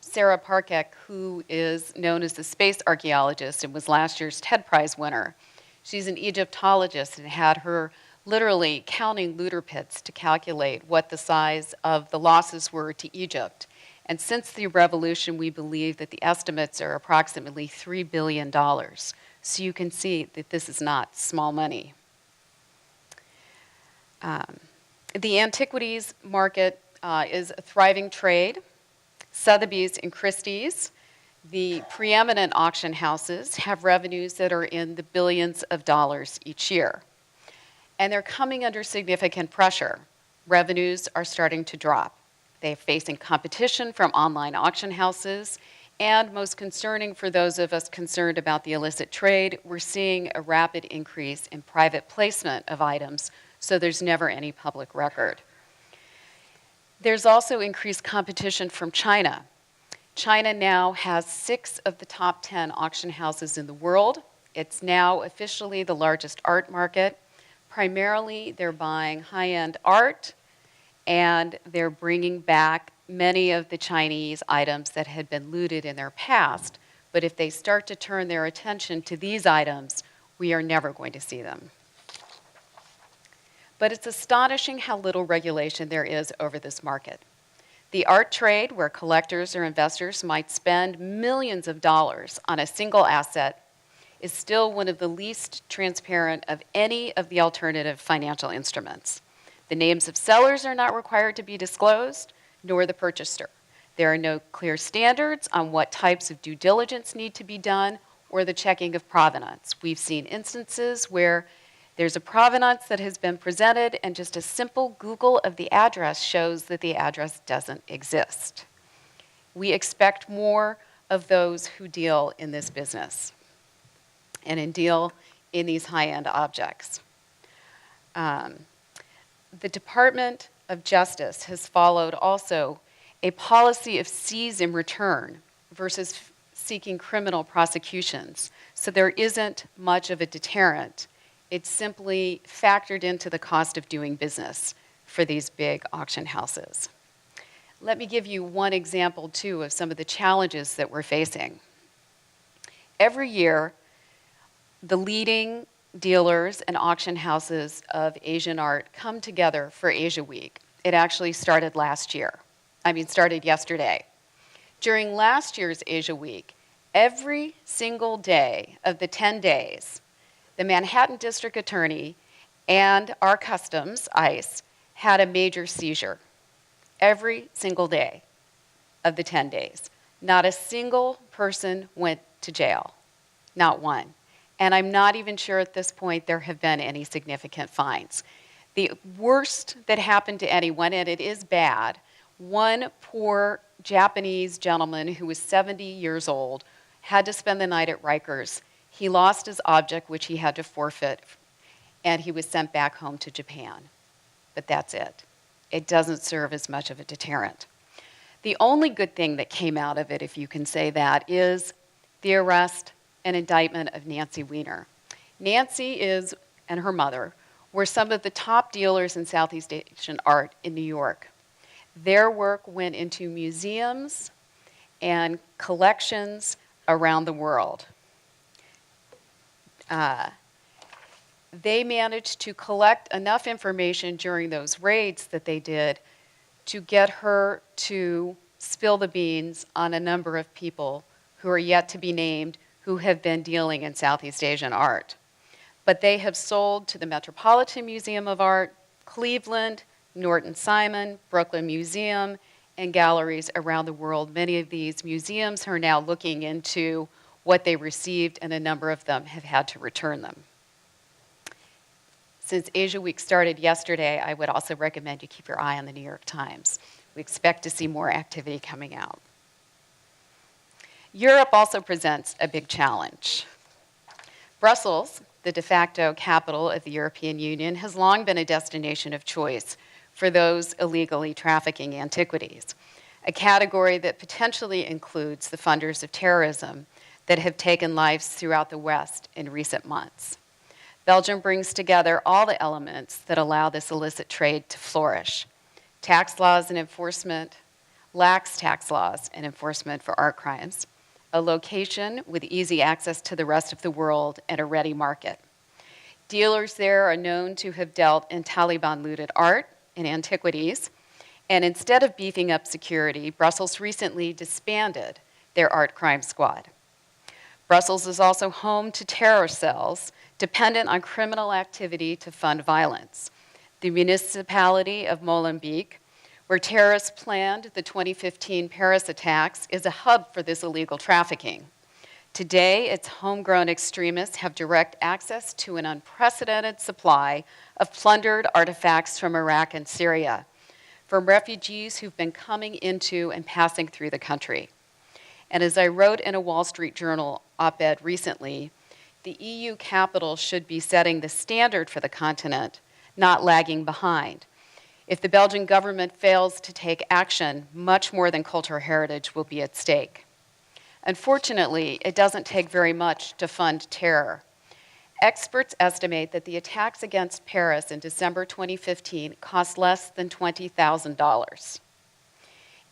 Sarah Parkek, who is known as the space archaeologist and was last year's TED Prize winner. She's an Egyptologist and had her literally counting looter pits to calculate what the size of the losses were to Egypt. And since the revolution, we believe that the estimates are approximately $3 billion. So you can see that this is not small money. The antiquities market is a thriving trade. Sotheby's and Christie's, the preeminent auction houses, have revenues that are in the billions of dollars each year. And they're coming under significant pressure. Revenues are starting to drop. They're facing competition from online auction houses, and most concerning for those of us concerned about the illicit trade, we're seeing a rapid increase in private placement of items, so there's never any public record. There's also increased competition from China. China now has 6 of the top 10 auction houses in the world. It's now officially the largest art market. Primarily, they're buying high-end art, and they're bringing back many of the Chinese items that had been looted in their past. But if they start to turn their attention to these items, we are never going to see them. But it's astonishing how little regulation there is over this market. The art trade, where collectors or investors might spend millions of dollars on a single asset, is still one of the least transparent of any of the alternative financial instruments. The names of sellers are not required to be disclosed, nor the purchaser. There are no clear standards on what types of due diligence need to be done or the checking of provenance. We've seen instances where there's a provenance that has been presented, and just a simple Google of the address shows that the address doesn't exist. We expect more of those who deal in this business. and deal in these high-end objects. The Department of Justice has followed also a policy of seize and return versus seeking criminal prosecutions. So there isn't much of a deterrent. It's simply factored into the cost of doing business for these big auction houses. Let me give you one example, too, of some of the challenges that we're facing. Every year, the leading dealers and auction houses of Asian art come together for Asia Week. It actually started yesterday. During last year's Asia Week, every single day of the 10 days, the Manhattan District Attorney and our customs, ICE, had a major seizure. Every single day of the 10 days. Not a single person went to jail. Not one. And I'm not even sure at this point there have been any significant fines. The worst that happened to anyone, and it is bad, one poor Japanese gentleman who was 70 years old had to spend the night at Rikers. He lost his object, which he had to forfeit, and he was sent back home to Japan. But that's it. It doesn't serve as much of a deterrent. The only good thing that came out of it, if you can say that, is the arrest and indictment of Nancy Weiner. Nancy and her mother were some of the top dealers in Southeast Asian art in New York. Their work went into museums and collections around the world. They managed to collect enough information during those raids that they did to get her to spill the beans on a number of people who are yet to be named who have been dealing in Southeast Asian art. But they have sold to the Metropolitan Museum of Art, Cleveland, Norton Simon, Brooklyn Museum, and galleries around the world. Many of these museums are now looking into what they received, and a number of them have had to return them. Since Asia Week started yesterday, I would also recommend you keep your eye on the New York Times. We expect to see more activity coming out. Europe also presents a big challenge. Brussels, the de facto capital of the European Union, has long been a destination of choice for those illegally trafficking antiquities, a category that potentially includes the funders of terrorism that have taken lives throughout the West in recent months. Belgium brings together all the elements that allow this illicit trade to flourish: tax laws and enforcement, lax tax laws and enforcement for art crimes, a location with easy access to the rest of the world, and a ready market. Dealers there are known to have dealt in Taliban-looted art and antiquities, and instead of beefing up security, Brussels recently disbanded their art crime squad. Brussels is also home to terror cells dependent on criminal activity to fund violence. The municipality of Molenbeek, where terrorists planned the 2015 Paris attacks, is a hub for this illegal trafficking. Today, its homegrown extremists have direct access to an unprecedented supply of plundered artifacts from Iraq and Syria, from refugees who've been coming into and passing through the country. And as I wrote in a Wall Street Journal op-ed recently, the EU capital should be setting the standard for the continent, not lagging behind. If the Belgian government fails to take action, much more than cultural heritage will be at stake. Unfortunately, it doesn't take very much to fund terror. Experts estimate that the attacks against Paris in December 2015 cost less than $20,000.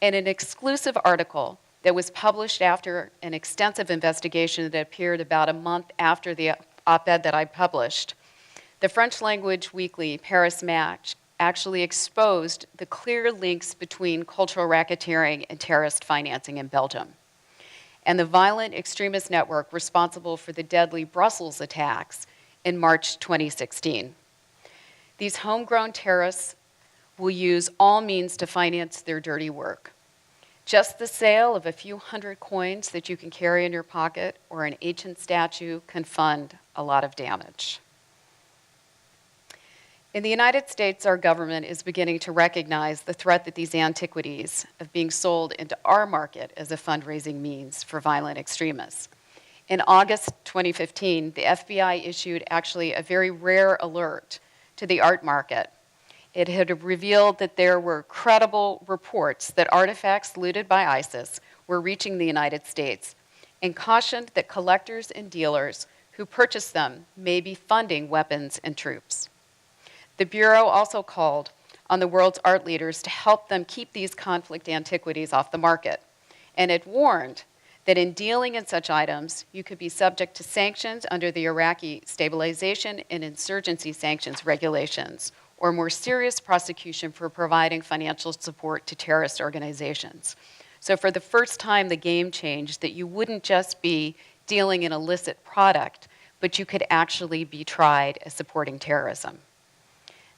In an exclusive article that was published after an extensive investigation that appeared about a month after the op-ed that I published, the French-language weekly Paris Match actually exposed the clear links between cultural racketeering and terrorist financing in Belgium, and the violent extremist network responsible for the deadly Brussels attacks in March 2016. These homegrown terrorists will use all means to finance their dirty work. Just the sale of a few hundred coins that you can carry in your pocket or an ancient statue can fund a lot of damage. In the United States, our government is beginning to recognize the threat that these antiquities of being sold into our market as a fundraising means for violent extremists. In August 2015, the FBI issued actually a very rare alert to the art market. It had revealed that there were credible reports that artifacts looted by ISIS were reaching the United States, and cautioned that collectors and dealers who purchased them may be funding weapons and troops. The Bureau also called on the world's art leaders to help them keep these conflict antiquities off the market, and it warned that in dealing in such items, you could be subject to sanctions under the Iraqi Stabilization and Insurgency Sanctions Regulations, or more serious prosecution for providing financial support to terrorist organizations. So for the first time, the game changed that you wouldn't just be dealing in illicit product, but you could actually be tried as supporting terrorism.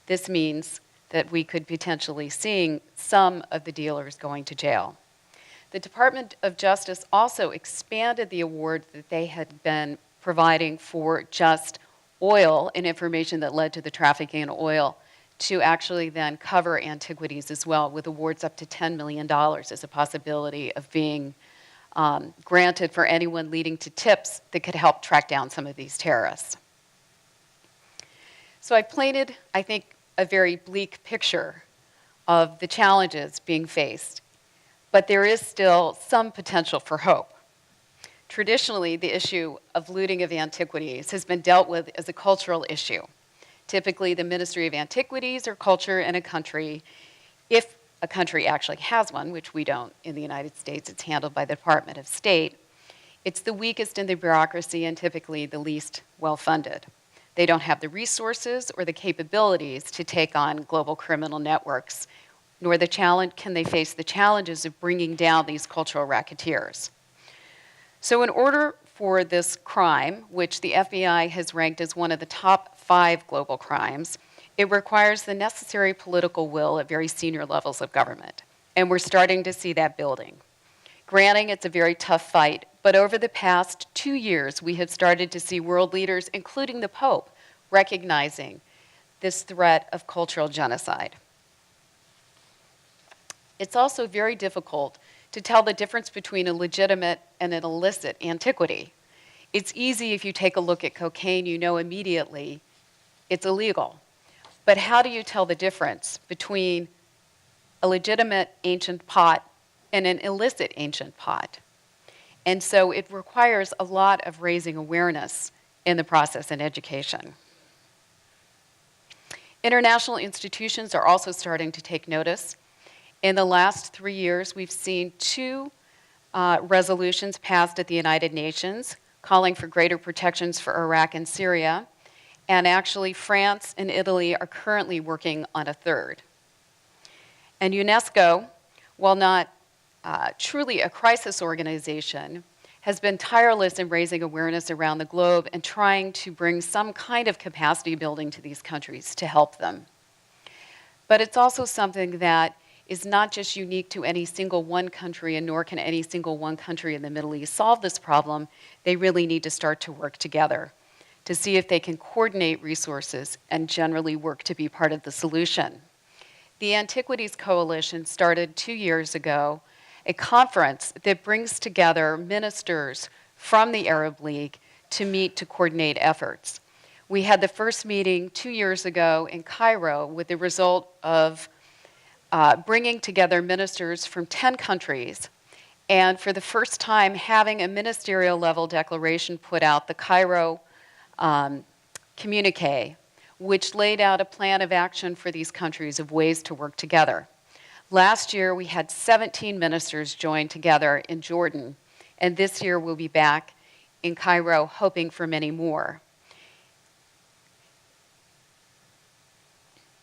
This means that we could potentially see some of the dealers going to jail. The Department of Justice also expanded the award that they had been providing for just oil and information that led to the trafficking in oil to actually then cover antiquities as well, with awards up to $10 million as a possibility of being granted for anyone leading to tips that could help track down some of these terrorists. So I painted, I think, a very bleak picture of the challenges being faced, but there is still some potential for hope. Traditionally, the issue of looting of antiquities has been dealt with as a cultural issue. Typically, the Ministry of Antiquities or Culture in a country, if a country actually has one, which we don't in the United States, it's handled by the Department of State, it's the weakest in the bureaucracy and typically the least well-funded. They don't have the resources or the capabilities to take on global criminal networks, nor can they face the challenges of bringing down these cultural racketeers. So in order for this crime, which the FBI has ranked as one of the top 5 global crimes, it requires the necessary political will at very senior levels of government. And we're starting to see that building. Granting it's a very tough fight, but over the past 2 years, we have started to see world leaders, including the Pope, recognizing this threat of cultural genocide. It's also very difficult to tell the difference between a legitimate and an illicit antiquity. It's easy if you take a look at cocaine, you know immediately it's illegal. But how do you tell the difference between a legitimate ancient pot and an illicit ancient pot? And so it requires a lot of raising awareness in the process and education. International institutions are also starting to take notice. In the last 3 years, we've seen 2 resolutions passed at the United Nations calling for greater protections for Iraq and Syria. And actually, France and Italy are currently working on a 3rd. And UNESCO, while not truly a crisis organization, has been tireless in raising awareness around the globe and trying to bring some kind of capacity building to these countries to help them. But it's also something that is not just unique to any single one country, and nor can any single one country in the Middle East solve this problem. They really need to start to work together to see if they can coordinate resources and generally work to be part of the solution. The Antiquities Coalition started 2 years ago a conference that brings together ministers from the Arab League to meet to coordinate efforts. We had the first meeting 2 years ago in Cairo with the result of bringing together ministers from 10 countries, and for the first time having a ministerial level declaration put out, the Cairo communique, which laid out a plan of action for these countries of ways to work together. Last year, we had 17 ministers join together in Jordan, and this year we'll be back in Cairo hoping for many more.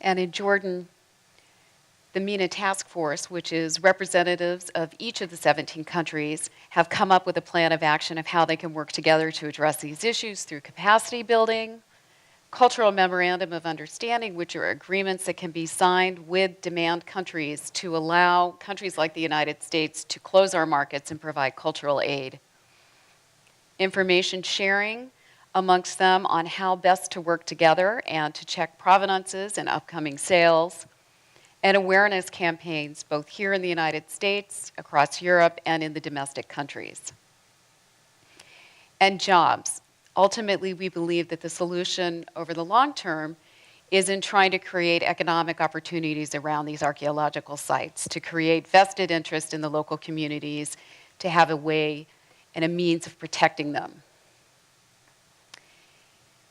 And in Jordan, the MENA task force, which is representatives of each of the 17 countries, have come up with a plan of action of how they can work together to address these issues through capacity building, cultural memorandum of understanding, which are agreements that can be signed with demand countries to allow countries like the United States to close our markets and provide cultural aid, information sharing amongst them on how best to work together and to check provenances and upcoming sales, and awareness campaigns both here in the United States, across Europe, and in the domestic countries. and jobs. Ultimately, we believe that the solution over the long term is in trying to create economic opportunities around these archaeological sites, to create vested interest in the local communities, to have a way and a means of protecting them.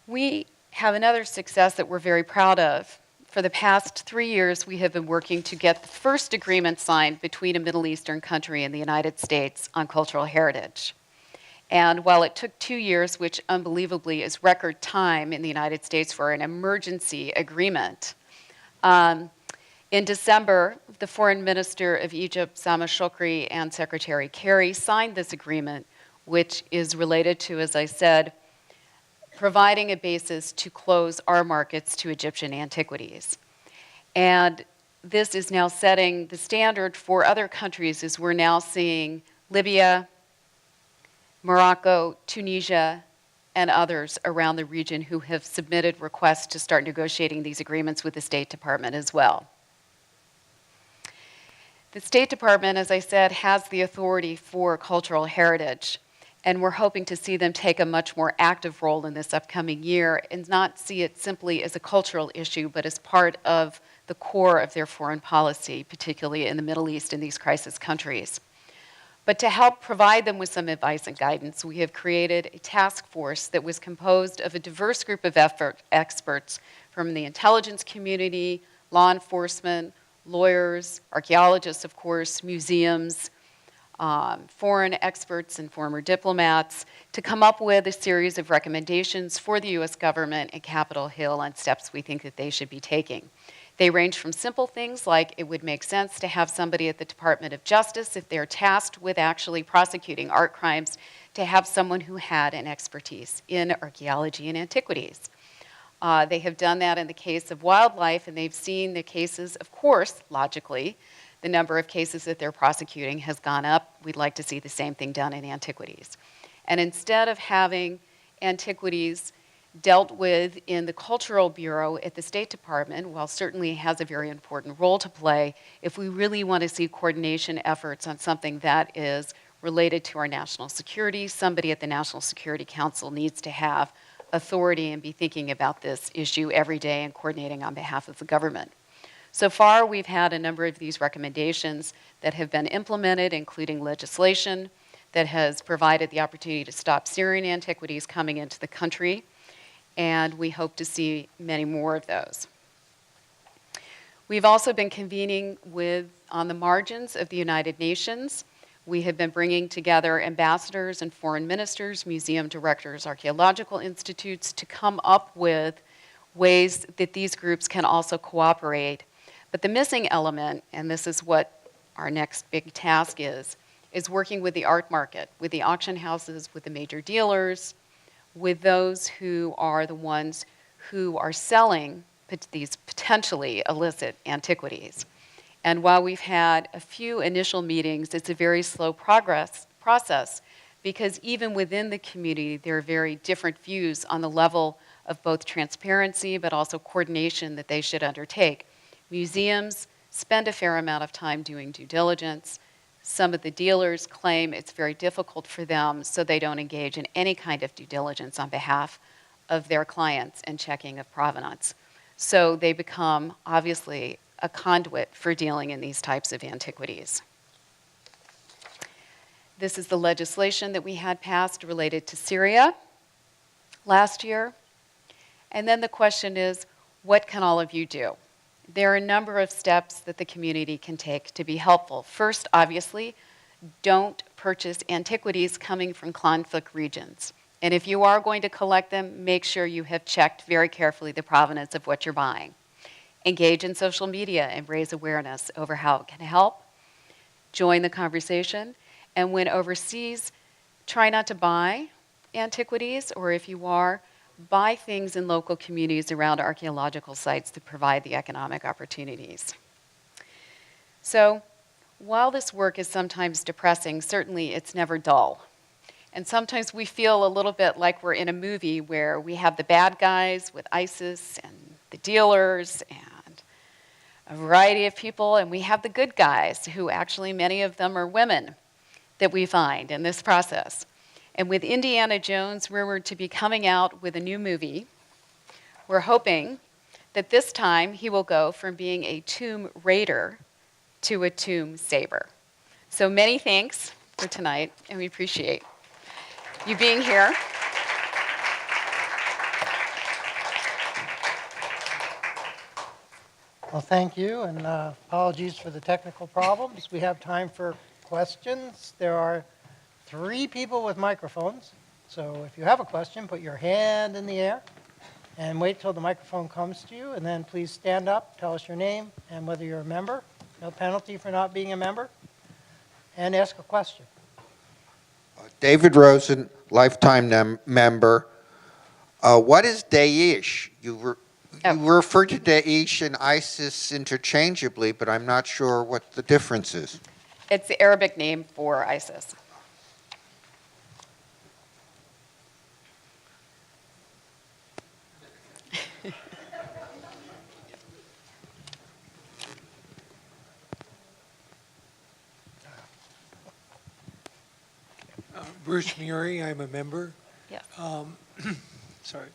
We have another success that we're very proud of. For the past 3 years, we have been working to get the first agreement signed between a Middle Eastern country and the United States on cultural heritage. And while it took 2 years, which unbelievably is record time in the United States for an emergency agreement, in December, the Foreign Minister of Egypt, Sama Shokri, and Secretary Kerry signed this agreement, which is related to, as I said, providing a basis to close our markets to Egyptian antiquities. And this is now setting the standard for other countries, as we're now seeing Libya, Morocco, Tunisia, and others around the region who have submitted requests to start negotiating these agreements with the State Department as well. The State Department, as I said, has the authority for cultural heritage, and we're hoping to see them take a much more active role in this upcoming year and not see it simply as a cultural issue, but as part of the core of their foreign policy, particularly in the Middle East and these crisis countries. But to help provide them with some advice and guidance, we have created a task force that was composed of a diverse group of experts from the intelligence community, law enforcement, lawyers, archaeologists, of course, museums, foreign experts and former diplomats, to come up with a series of recommendations for the U.S. government and Capitol Hill on steps we think that they should be taking. They range from simple things like it would make sense to have somebody at the Department of Justice, if they're tasked with actually prosecuting art crimes, to have someone who had an expertise in archaeology and antiquities. They have done that in the case of wildlife, and they've seen the cases, of course, logically, the number of cases that they're prosecuting has gone up. We'd like to see the same thing done in antiquities. And instead of having antiquities dealt with in the Cultural Bureau at the State Department, while certainly it has a very important role to play, if we really want to see coordination efforts on something that is related to our national security, somebody at the National Security Council needs to have authority and be thinking about this issue every day and coordinating on behalf of the government. So far, we've had a number of these recommendations that have been implemented, including legislation that has provided the opportunity to stop Syrian antiquities coming into the country, and we hope to see many more of those. We've also been convening on the margins of the United Nations. We have been bringing together ambassadors and foreign ministers, museum directors, archaeological institutes to come up with ways that these groups can also cooperate. But the missing element, and this is what our next big task is working with the art market, with the auction houses, with the major dealers, with those who are the ones who are selling these potentially illicit antiquities. And while we've had a few initial meetings, it's a very slow process because even within the community, there are very different views on the level of both transparency but also coordination that they should undertake. Museums spend a fair amount of time doing due diligence. Some of the dealers claim it's very difficult for them, so they don't engage in any kind of due diligence on behalf of their clients and checking of provenance. So they become, obviously, a conduit for dealing in these types of antiquities. This is the legislation that we had passed related to Syria last year. And then the question is, what can all of you do? There are a number of steps that the community can take to be helpful. First, obviously, don't purchase antiquities coming from conflict regions. And if you are going to collect them, make sure you have checked very carefully the provenance of what you're buying. Engage in social media and raise awareness over how it can help. Join the conversation. And when overseas, try not to buy antiquities, or if you are, buy things in local communities around archaeological sites that provide the economic opportunities. So while this work is sometimes depressing, certainly it's never dull. And sometimes we feel a little bit like we're in a movie where we have the bad guys with ISIS and the dealers and a variety of people, and we have the good guys who actually, many of them are women that we find in this process. And with Indiana Jones rumored to be coming out with a new movie, we're hoping that this time he will go from being a tomb raider to a tomb saver. So many thanks for tonight, and we appreciate you being here. Well, thank you, and apologies for the technical problems. We have time for questions. There are 3 people with microphones, so if you have a question, put your hand in the air and wait till the microphone comes to you, and then please stand up, tell us your name and whether you're a member. No penalty for not being a member. And ask a question. David Rosen, lifetime member. What is Daesh? You refer to Daesh and ISIS interchangeably, but I'm not sure what the difference is. It's the Arabic name for ISIS. Bruce Murray, I'm a member. Yes. Sorry,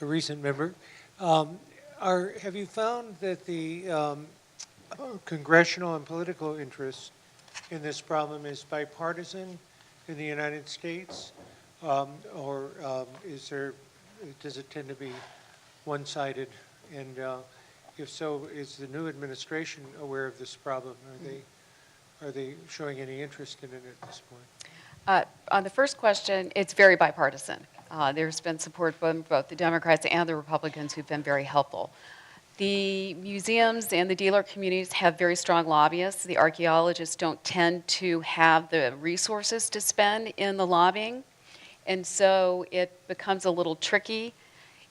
a recent member. Have you found that the congressional and political interest in this problem is bipartisan in the United States, or does it tend to be one-sided? And if so, is the new administration aware of this problem? Are they showing any interest in it at this point? On the first question, it's very bipartisan. There's been support from both the Democrats and the Republicans who've been very helpful. The museums and the dealer communities have very strong lobbyists. The archaeologists don't tend to have the resources to spend in the lobbying, and so it becomes a little tricky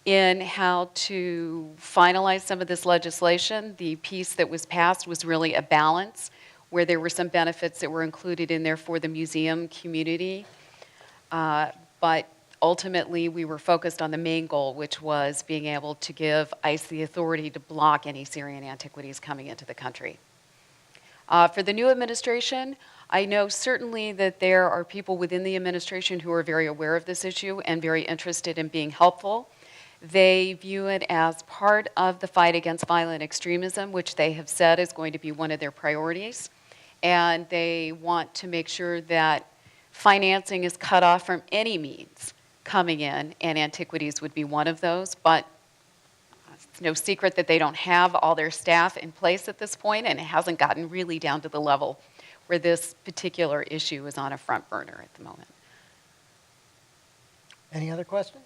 in how to finalize some of this legislation. The piece that was passed was really a balance, where there were some benefits that were included in there for the museum community. But ultimately, we were focused on the main goal, which was being able to give ICE the authority to block any Syrian antiquities coming into the country. For the new administration, I know certainly that there are people within the administration who are very aware of this issue and very interested in being helpful. They view it as part of the fight against violent extremism, which they have said is going to be one of their priorities. And they want to make sure that financing is cut off from any means coming in, and antiquities would be one of those. But it's no secret that they don't have all their staff in place at this point, and it hasn't gotten really down to the level where this particular issue is on a front burner at the moment. Any other questions?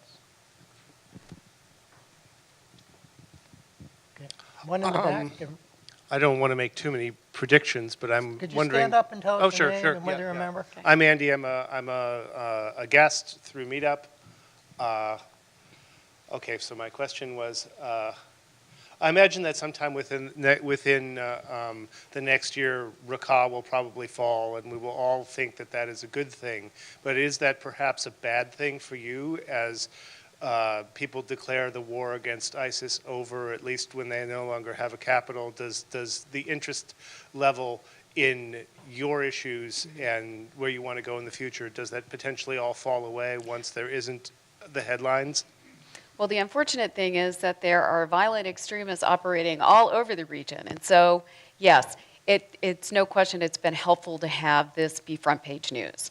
Okay. One in the back. I don't want to make too many predictions, but I'm Could you wondering. stand up and tell us your name and whether Yeah, you're a member? I'm Andy. I'm a guest through Meetup. Okay, so my question was, I imagine that sometime within the next year, Raqqa will probably fall, and we will all think that that is a good thing. But is that perhaps a bad thing for you as people declare the war against ISIS over, at least when they no longer have a capital? Does the interest level in your issues and where you want to go in the future, does that potentially all fall away once there isn't the headlines? Well, the unfortunate thing is that there are violent extremists operating all over the region. And so, yes, it's no question it's been helpful to have this be front page news.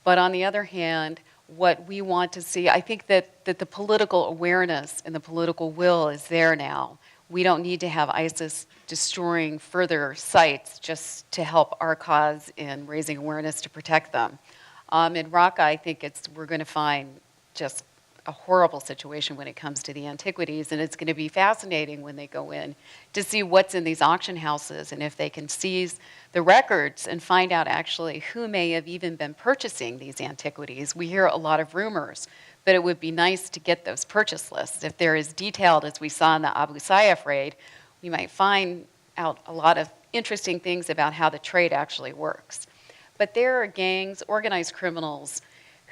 But on the other hand, what we want to see, I think that the political awareness and the political will is there now. We don't need to have ISIS destroying further sites just to help our cause in raising awareness to protect them. In Raqqa, I think we're going to find just a horrible situation when it comes to the antiquities, and it's going to be fascinating when they go in to see what's in these auction houses and if they can seize the records and find out actually who may have even been purchasing these antiquities. We hear a lot of rumors, but it would be nice to get those purchase lists. If they're as detailed as we saw in the Abu Sayyaf raid, we might find out a lot of interesting things about how the trade actually works. But there are gangs, organized criminals,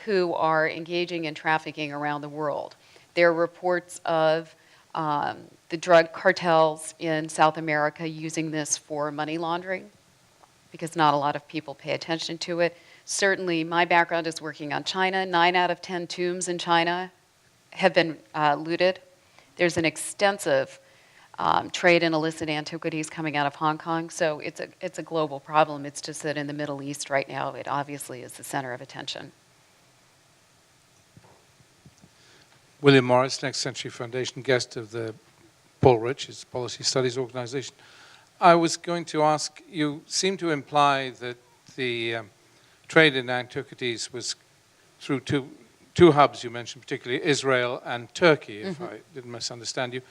who are engaging in trafficking around the world. There are reports of the drug cartels in South America using this for money laundering, because not a lot of people pay attention to it. Certainly, my background is working on China. 9 out of 10 tombs in China have been looted. There's an extensive trade in illicit antiquities coming out of Hong Kong, so it's a global problem. It's just that in the Middle East right now, it obviously is the center of attention. William Morris, Next Century Foundation, guest of the Paul Rich, his Policy Studies Organization. I was going to ask, you seem to imply that the trade in antiquities was through two hubs you mentioned, particularly Israel and Turkey, if I didn't misunderstand you.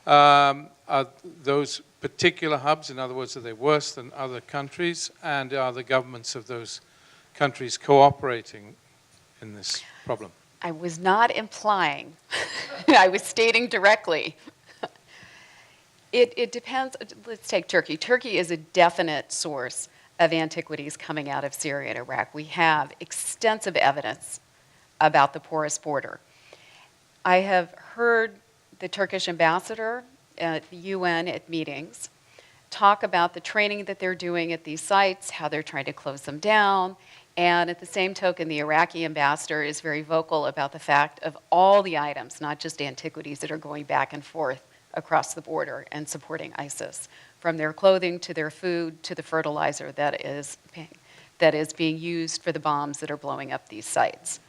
Are those particular hubs, in other words, are they worse than other countries? And are the governments of those countries cooperating in this problem? I was not implying. I was stating directly. It depends. Let's take Turkey. Turkey is a definite source of antiquities coming out of Syria and Iraq. We have extensive evidence about the porous border. I have heard the Turkish ambassador at the UN at meetings talk about the training that they're doing at these sites, how they're trying to close them down. And at the same token, the Iraqi ambassador is very vocal about the fact of all the items, not just antiquities, that are going back and forth across the border and supporting ISIS, from their clothing to their food to the fertilizer that is being used for the bombs that are blowing up these sites.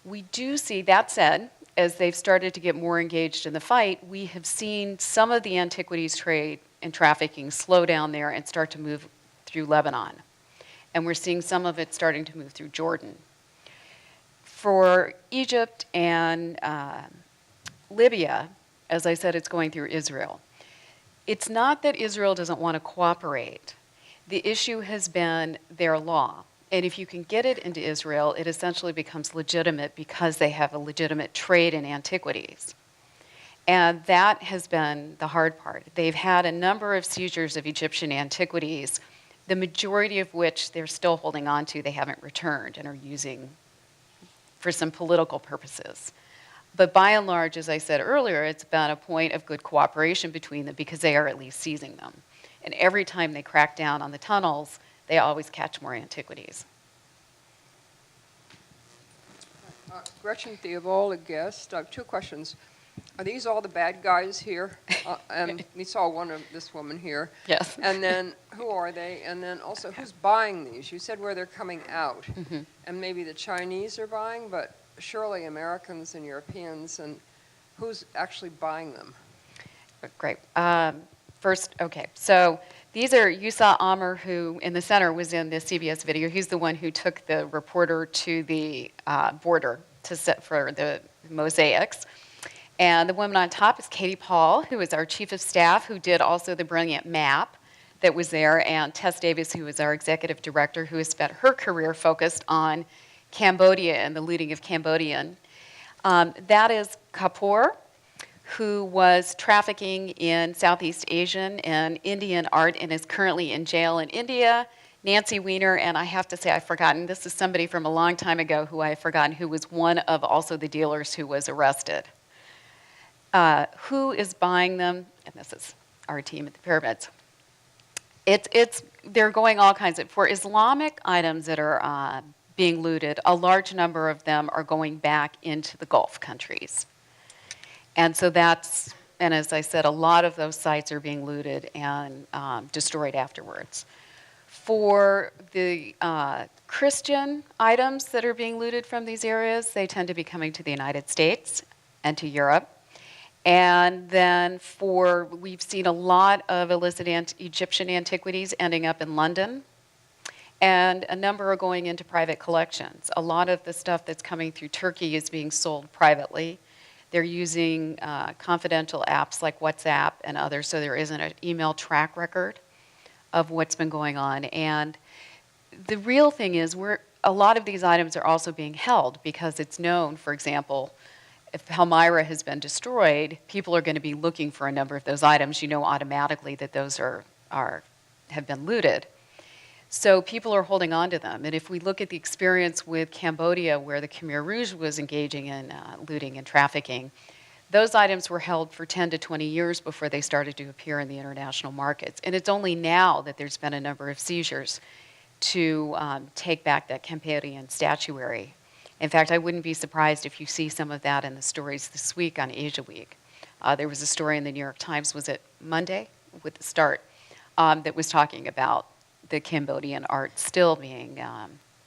We do see, that said, as they've started to get more engaged in the fight, we have seen some of the antiquities trade and trafficking slow down there and start to move through Lebanon. And we're seeing some of it starting to move through Jordan. For Egypt and Libya, as I said, it's going through Israel. It's not that Israel doesn't want to cooperate. The issue has been their law. And if you can get it into Israel, it essentially becomes legitimate because they have a legitimate trade in antiquities. And that has been the hard part. They've had a number of seizures of Egyptian antiquities, the majority of which they're still holding on to, they haven't returned and are using for some political purposes. But by and large, as I said earlier, it's been a point of good cooperation between them because they are at least seizing them. And every time they crack down on the tunnels, they always catch more antiquities. Gretchen Theobald, a guest. I have 2 questions. Are these all the bad guys here? And we saw one of this woman here. Yes. And then who are they? And then also, who's buying these? You said where they're coming out. And maybe the Chinese are buying, but surely Americans and Europeans. And who's actually buying them? Great. First, okay, so these are, you saw Amr, who in the center was in the CBS video. He's the one who took the reporter to the border to set for the mosaics. And the woman on top is Katie Paul, who is our chief of staff, who did also the brilliant map that was there, and Tess Davis, who is our executive director, who has spent her career focused on Cambodia and the looting of Cambodian. That is Kapoor, who was trafficking in Southeast Asian and Indian art and is currently in jail in India. Nancy Weiner, and I have to say I've forgotten, this is somebody from a long time ago who I have forgotten, who was one of also the dealers who was arrested. Who is buying them? And this is our team at the pyramids. They're going all kinds of, for Islamic items that are being looted, a large number of them are going back into the Gulf countries. And so that's, and as I said, a lot of those sites are being looted and destroyed afterwards. For the Christian items that are being looted from these areas, they tend to be coming to the United States and to Europe. And then we've seen a lot of illicit Egyptian antiquities ending up in London, and a number are going into private collections. A lot of the stuff that's coming through Turkey is being sold privately. They're using confidential apps like WhatsApp and others, so there isn't an email track record of what's been going on. And the real thing is, a lot of these items are also being held because it's known, for example, if Palmyra has been destroyed, people are going to be looking for a number of those items. You know automatically that those have been looted. So people are holding on to them. And if we look at the experience with Cambodia, where the Khmer Rouge was engaging in looting and trafficking, those items were held for 10 to 20 years before they started to appear in the international markets. And it's only now that there's been a number of seizures. to take back that Campanian statuary. In fact, I wouldn't be surprised if you see some of that in the stories this week on Asia Week. There was a story in the New York Times, was it Monday, with the start, that was talking about the Cambodian art still being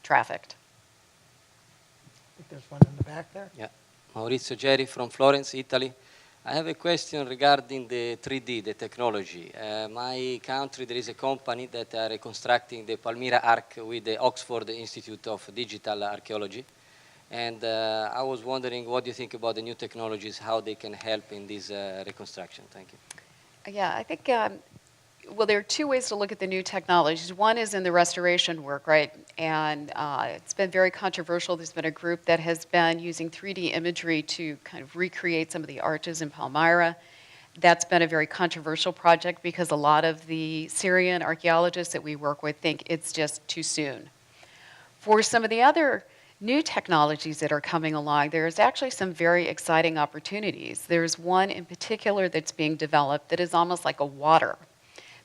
trafficked. I think there's one in the back there. Yeah, Maurizio Geri from Florence, Italy. I have a question regarding the 3D, the technology. My country, there is a company that are reconstructing the Palmyra Ark with the Oxford Institute of Digital Archaeology. And I was wondering, what do you think about the new technologies, how they can help in this reconstruction? Thank you. Yeah, I think, well, there are two ways to look at the new technologies. One is in the restoration work, right? And it's been very controversial. There's been a group that has been using 3D imagery to kind of recreate some of the arches in Palmyra. That's been a very controversial project because a lot of the Syrian archaeologists that we work with think it's just too soon. For some of the other new technologies that are coming along, there's actually some very exciting opportunities. There's one in particular that's being developed that is almost like a water.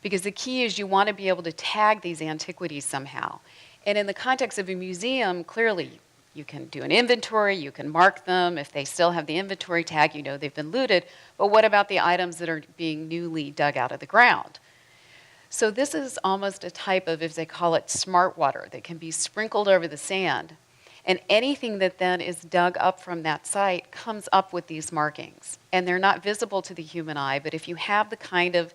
Because the key is you want to be able to tag these antiquities somehow. And in the context of a museum, clearly you can do an inventory, you can mark them. If they still have the inventory tag, you know they've been looted. But what about the items that are being newly dug out of the ground? So this is almost a type of, as they call it, smart water that can be sprinkled over the sand. And anything that then is dug up from that site comes up with these markings. And they're not visible to the human eye, but if you have the kind of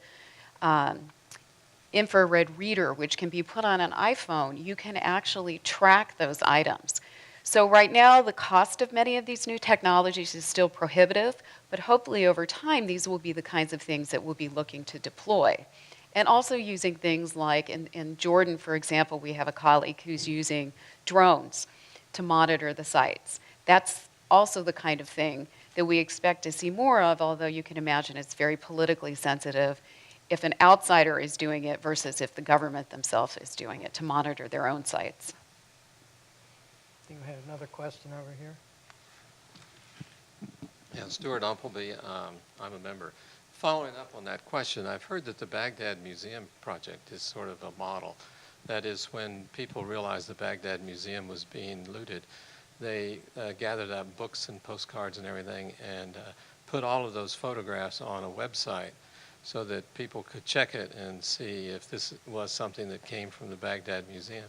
infrared reader, which can be put on an iPhone, you can actually track those items. So right now, the cost of many of these new technologies is still prohibitive, but hopefully over time, these will be the kinds of things that we'll be looking to deploy. And also using things like, in Jordan, for example, we have a colleague who's using drones to monitor the sites. That's also the kind of thing that we expect to see more of, although you can imagine it's very politically sensitive if an outsider is doing it versus if the government themselves is doing it to monitor their own sites. I think we had another question over here. Yeah, Stuart Umpleby, I'm a member. Following up on that question, I've heard that the Baghdad Museum project is sort of a model. That is, when people realized the Baghdad Museum was being looted, they gathered up books and postcards and everything and put all of those photographs on a website so that people could check it and see if this was something that came from the Baghdad Museum.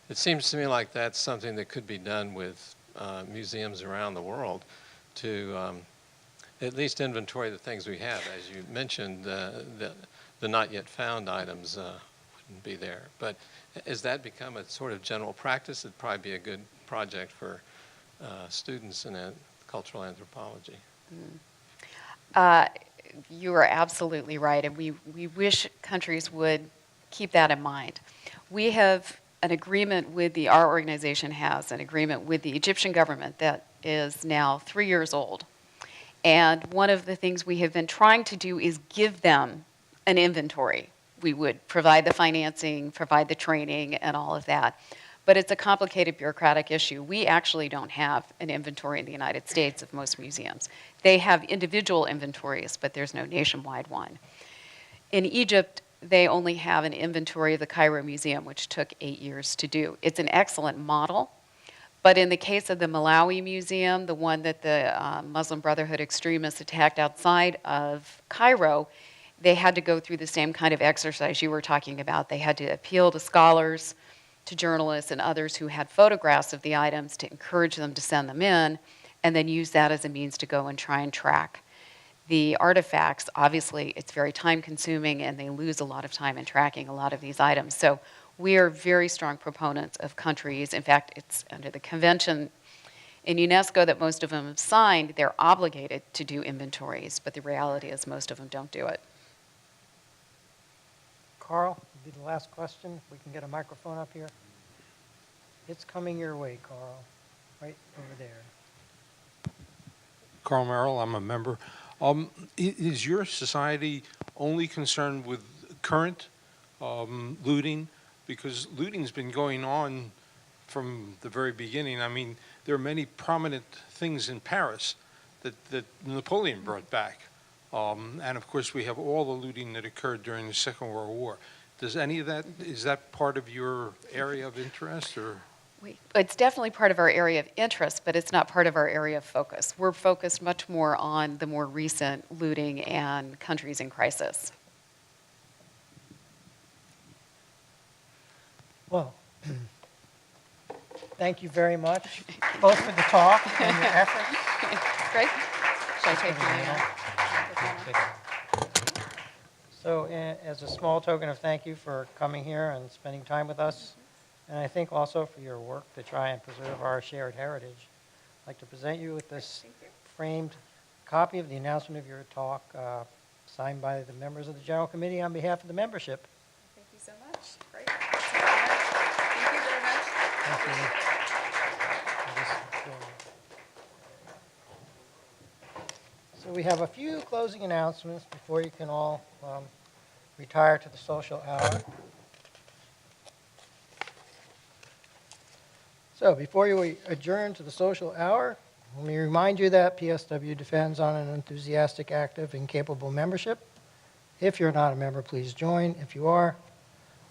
It seems to me like that's something that could be done with museums around the world to at least inventory the things we have. As you mentioned, the not yet found items wouldn't be there. But has that become a sort of general practice? It'd probably be a good project for students in cultural anthropology. You are absolutely right, and we wish countries would keep that in mind. We have an agreement our organization has an agreement with the Egyptian government that is now 3 years old. And one of the things we have been trying to do is give them an inventory. We would provide the financing, provide the training, and all of that. But it's a complicated bureaucratic issue. We actually don't have an inventory in the United States of most museums. They have individual inventories, but there's no nationwide one. In Egypt, they only have an inventory of the Cairo Museum, which took 8 years to do. It's an excellent model, but in the case of the Malawi Museum, the one that the Muslim Brotherhood extremists attacked outside of Cairo, they had to go through the same kind of exercise you were talking about. They had to appeal to scholars, to journalists, and others who had photographs of the items to encourage them to send them in, and then use that as a means to go and try and track the artifacts. Obviously, it's very time-consuming, and they lose a lot of time in tracking a lot of these items. So we are very strong proponents of countries. In fact, it's under the convention in UNESCO that most of them have signed. They're obligated to do inventories, but the reality is most of them don't do it. Carl, will be the last question. If we can get a microphone up here. It's coming your way, Carl, right over there. Carl Merrill, I'm a member. Is your society only concerned with current looting? Because looting's been going on from the very beginning. I mean, there are many prominent things in Paris that Napoleon brought back. And of course, we have all the looting that occurred during the Second World War. Does any of that, is that part of your area of interest, or? It's definitely part of our area of interest, but it's not part of our area of focus. We're focused much more on the more recent looting and countries in crisis. Well, thank you very much, both for the talk and your efforts. Great. Should I take the So as a small token of thank you for coming here and spending time with us, and I think also for your work to try and preserve our shared heritage, I'd like to present you with this framed copy of the announcement of your talk, signed by the members of the General Committee on behalf of the membership. Thank you so much. Great. Thank you very much. Thank you. So we have a few closing announcements before you can all retire to the social hour. So before you adjourn to the social hour, let me remind you that PSW depends on an enthusiastic, active, and capable membership. If you're not a member, please join. If you are,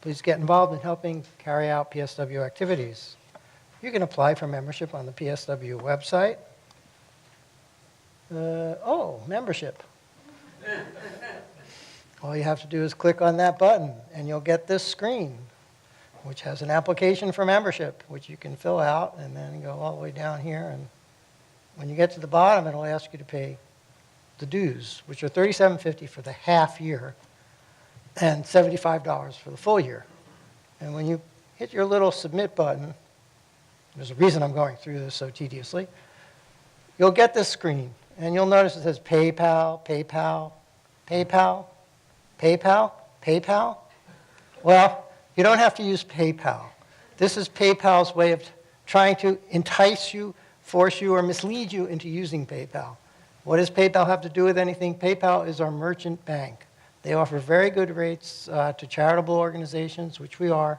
please get involved in helping carry out PSW activities. You can apply for membership on the PSW website. Membership. All you have to do is click on that button, and you'll get this screen, which has an application for membership, which you can fill out and then go all the way down here. And when you get to the bottom, it'll ask you to pay the dues, which are $37.50 for the half year and $75 for the full year. And when you hit your little submit button, there's a reason I'm going through this so tediously, you'll get this screen. And you'll notice it says PayPal, PayPal, PayPal, PayPal, PayPal. Well, you don't have to use PayPal. This is PayPal's way of trying to entice you, force you, or mislead you into using PayPal. What does PayPal have to do with anything? PayPal is our merchant bank. They offer very good rates to charitable organizations, which we are.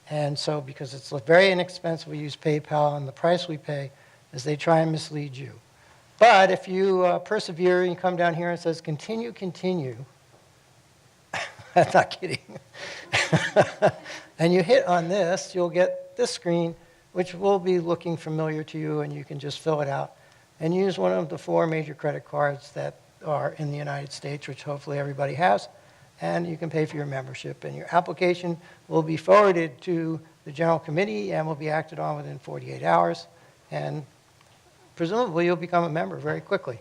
And so because it's very inexpensive, we use PayPal, and the price we pay is they try and mislead you. But if you persevere and you come down here and it says continue, continue, I'm not kidding, and you hit on this, you'll get this screen, which will be looking familiar to you, and you can just fill it out and use one of the 4 major credit cards that are in the United States, which hopefully everybody has, and you can pay for your membership. And your application will be forwarded to the General Committee and will be acted on within 48 hours. And presumably, you'll become a member very quickly.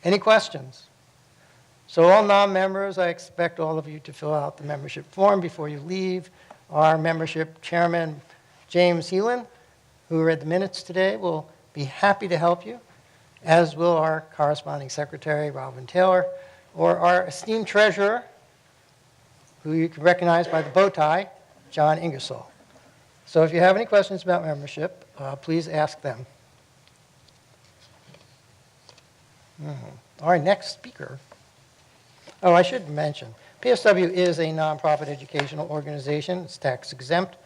Any questions? So all non-members, I expect all of you to fill out the membership form before you leave. Our membership chairman, James Heelan, who read the minutes today, will be happy to help you, as will our corresponding secretary, Robin Taylor, or our esteemed treasurer, who you can recognize by the bow tie, John Ingersoll. So if you have any questions about membership, please ask them. Our next speaker. Oh, I should mention, PSW is a nonprofit educational organization. It's tax exempt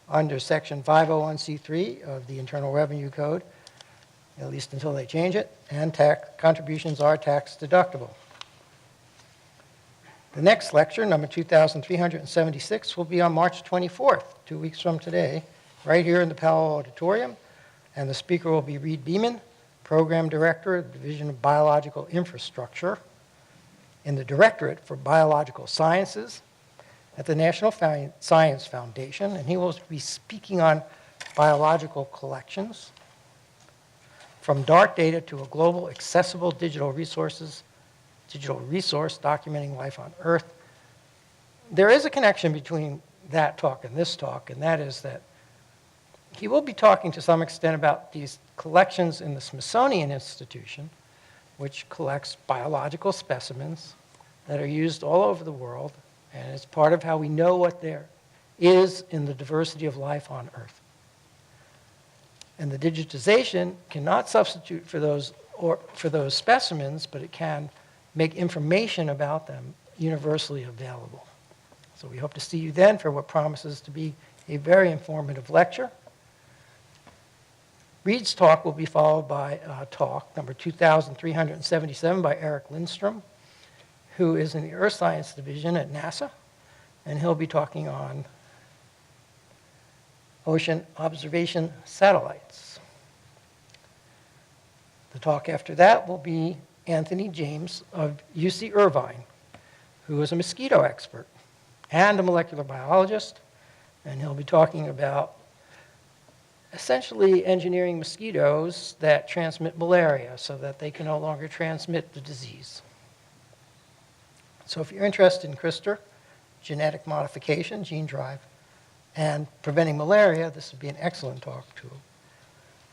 under Section 501c3 of the Internal Revenue Code, at least until they change it, and tax contributions are tax deductible. The next lecture, number 2376, will be on March 24th, 2 weeks from today, right here in the Powell Auditorium, and the speaker will be Reed Beeman, Program Director of the Division of Biological Infrastructure in the Directorate for Biological Sciences at the National Science Foundation, and he will be speaking on biological collections, from dark data to a global accessible digital resource documenting life on Earth. There is a connection between that talk and this talk, and that is that he will be talking to some extent about these collections in the Smithsonian Institution, which collects biological specimens that are used all over the world, and it's part of how we know what there is in the diversity of life on Earth. And the digitization cannot substitute for those specimens, but it can make information about them universally available. So we hope to see you then for what promises to be a very informative lecture. Reed's talk will be followed by talk number 2377 by Eric Lindstrom, who is in the Earth Science Division at NASA, and he'll be talking on ocean observation satellites. The talk after that will be Anthony James of UC Irvine, who is a mosquito expert and a molecular biologist, and he'll be talking about essentially engineering mosquitoes that transmit malaria so that they can no longer transmit the disease. So if you're interested in CRISPR, genetic modification, gene drive, and preventing malaria, this would be an excellent talk to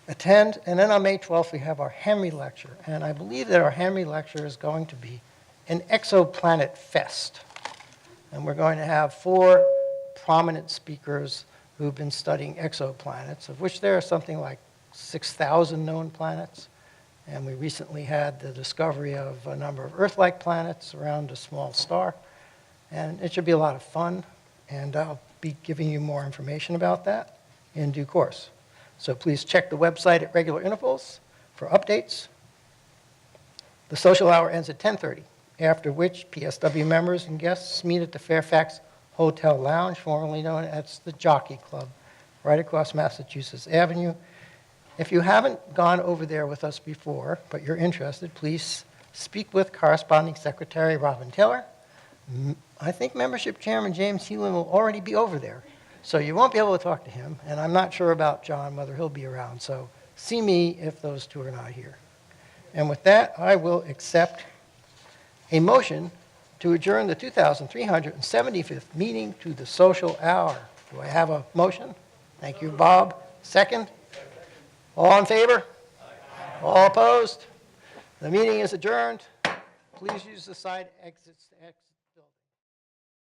attend. And then on May 12th, we have our Henry Lecture. And I believe that our Henry Lecture is going to be an exoplanet fest. And we're going to have 4 prominent speakers who've been studying exoplanets, of which there are something like 6,000 known planets. And we recently had the discovery of a number of Earth-like planets around a small star. And it should be a lot of fun. And I'll be giving you more information about that in due course. So please check the website at regular intervals for updates. The social hour ends at 10:30, after which PSW members and guests meet at the Fairfax Hotel Lounge, formerly known as the Jockey Club, right across Massachusetts Avenue. If you haven't gone over there with us before, but you're interested, please speak with Corresponding Secretary Robin Taylor. I think Membership Chairman James Heelan will already be over there, so you won't be able to talk to him, and I'm not sure about John, whether he'll be around, so see me if those two are not here. And with that, I will accept a motion to adjourn the 2,375th meeting to the social hour. Do I have a motion? Thank you, Bob. Second? All in favor? All opposed? The meeting is adjourned. Please use the side exits to exit.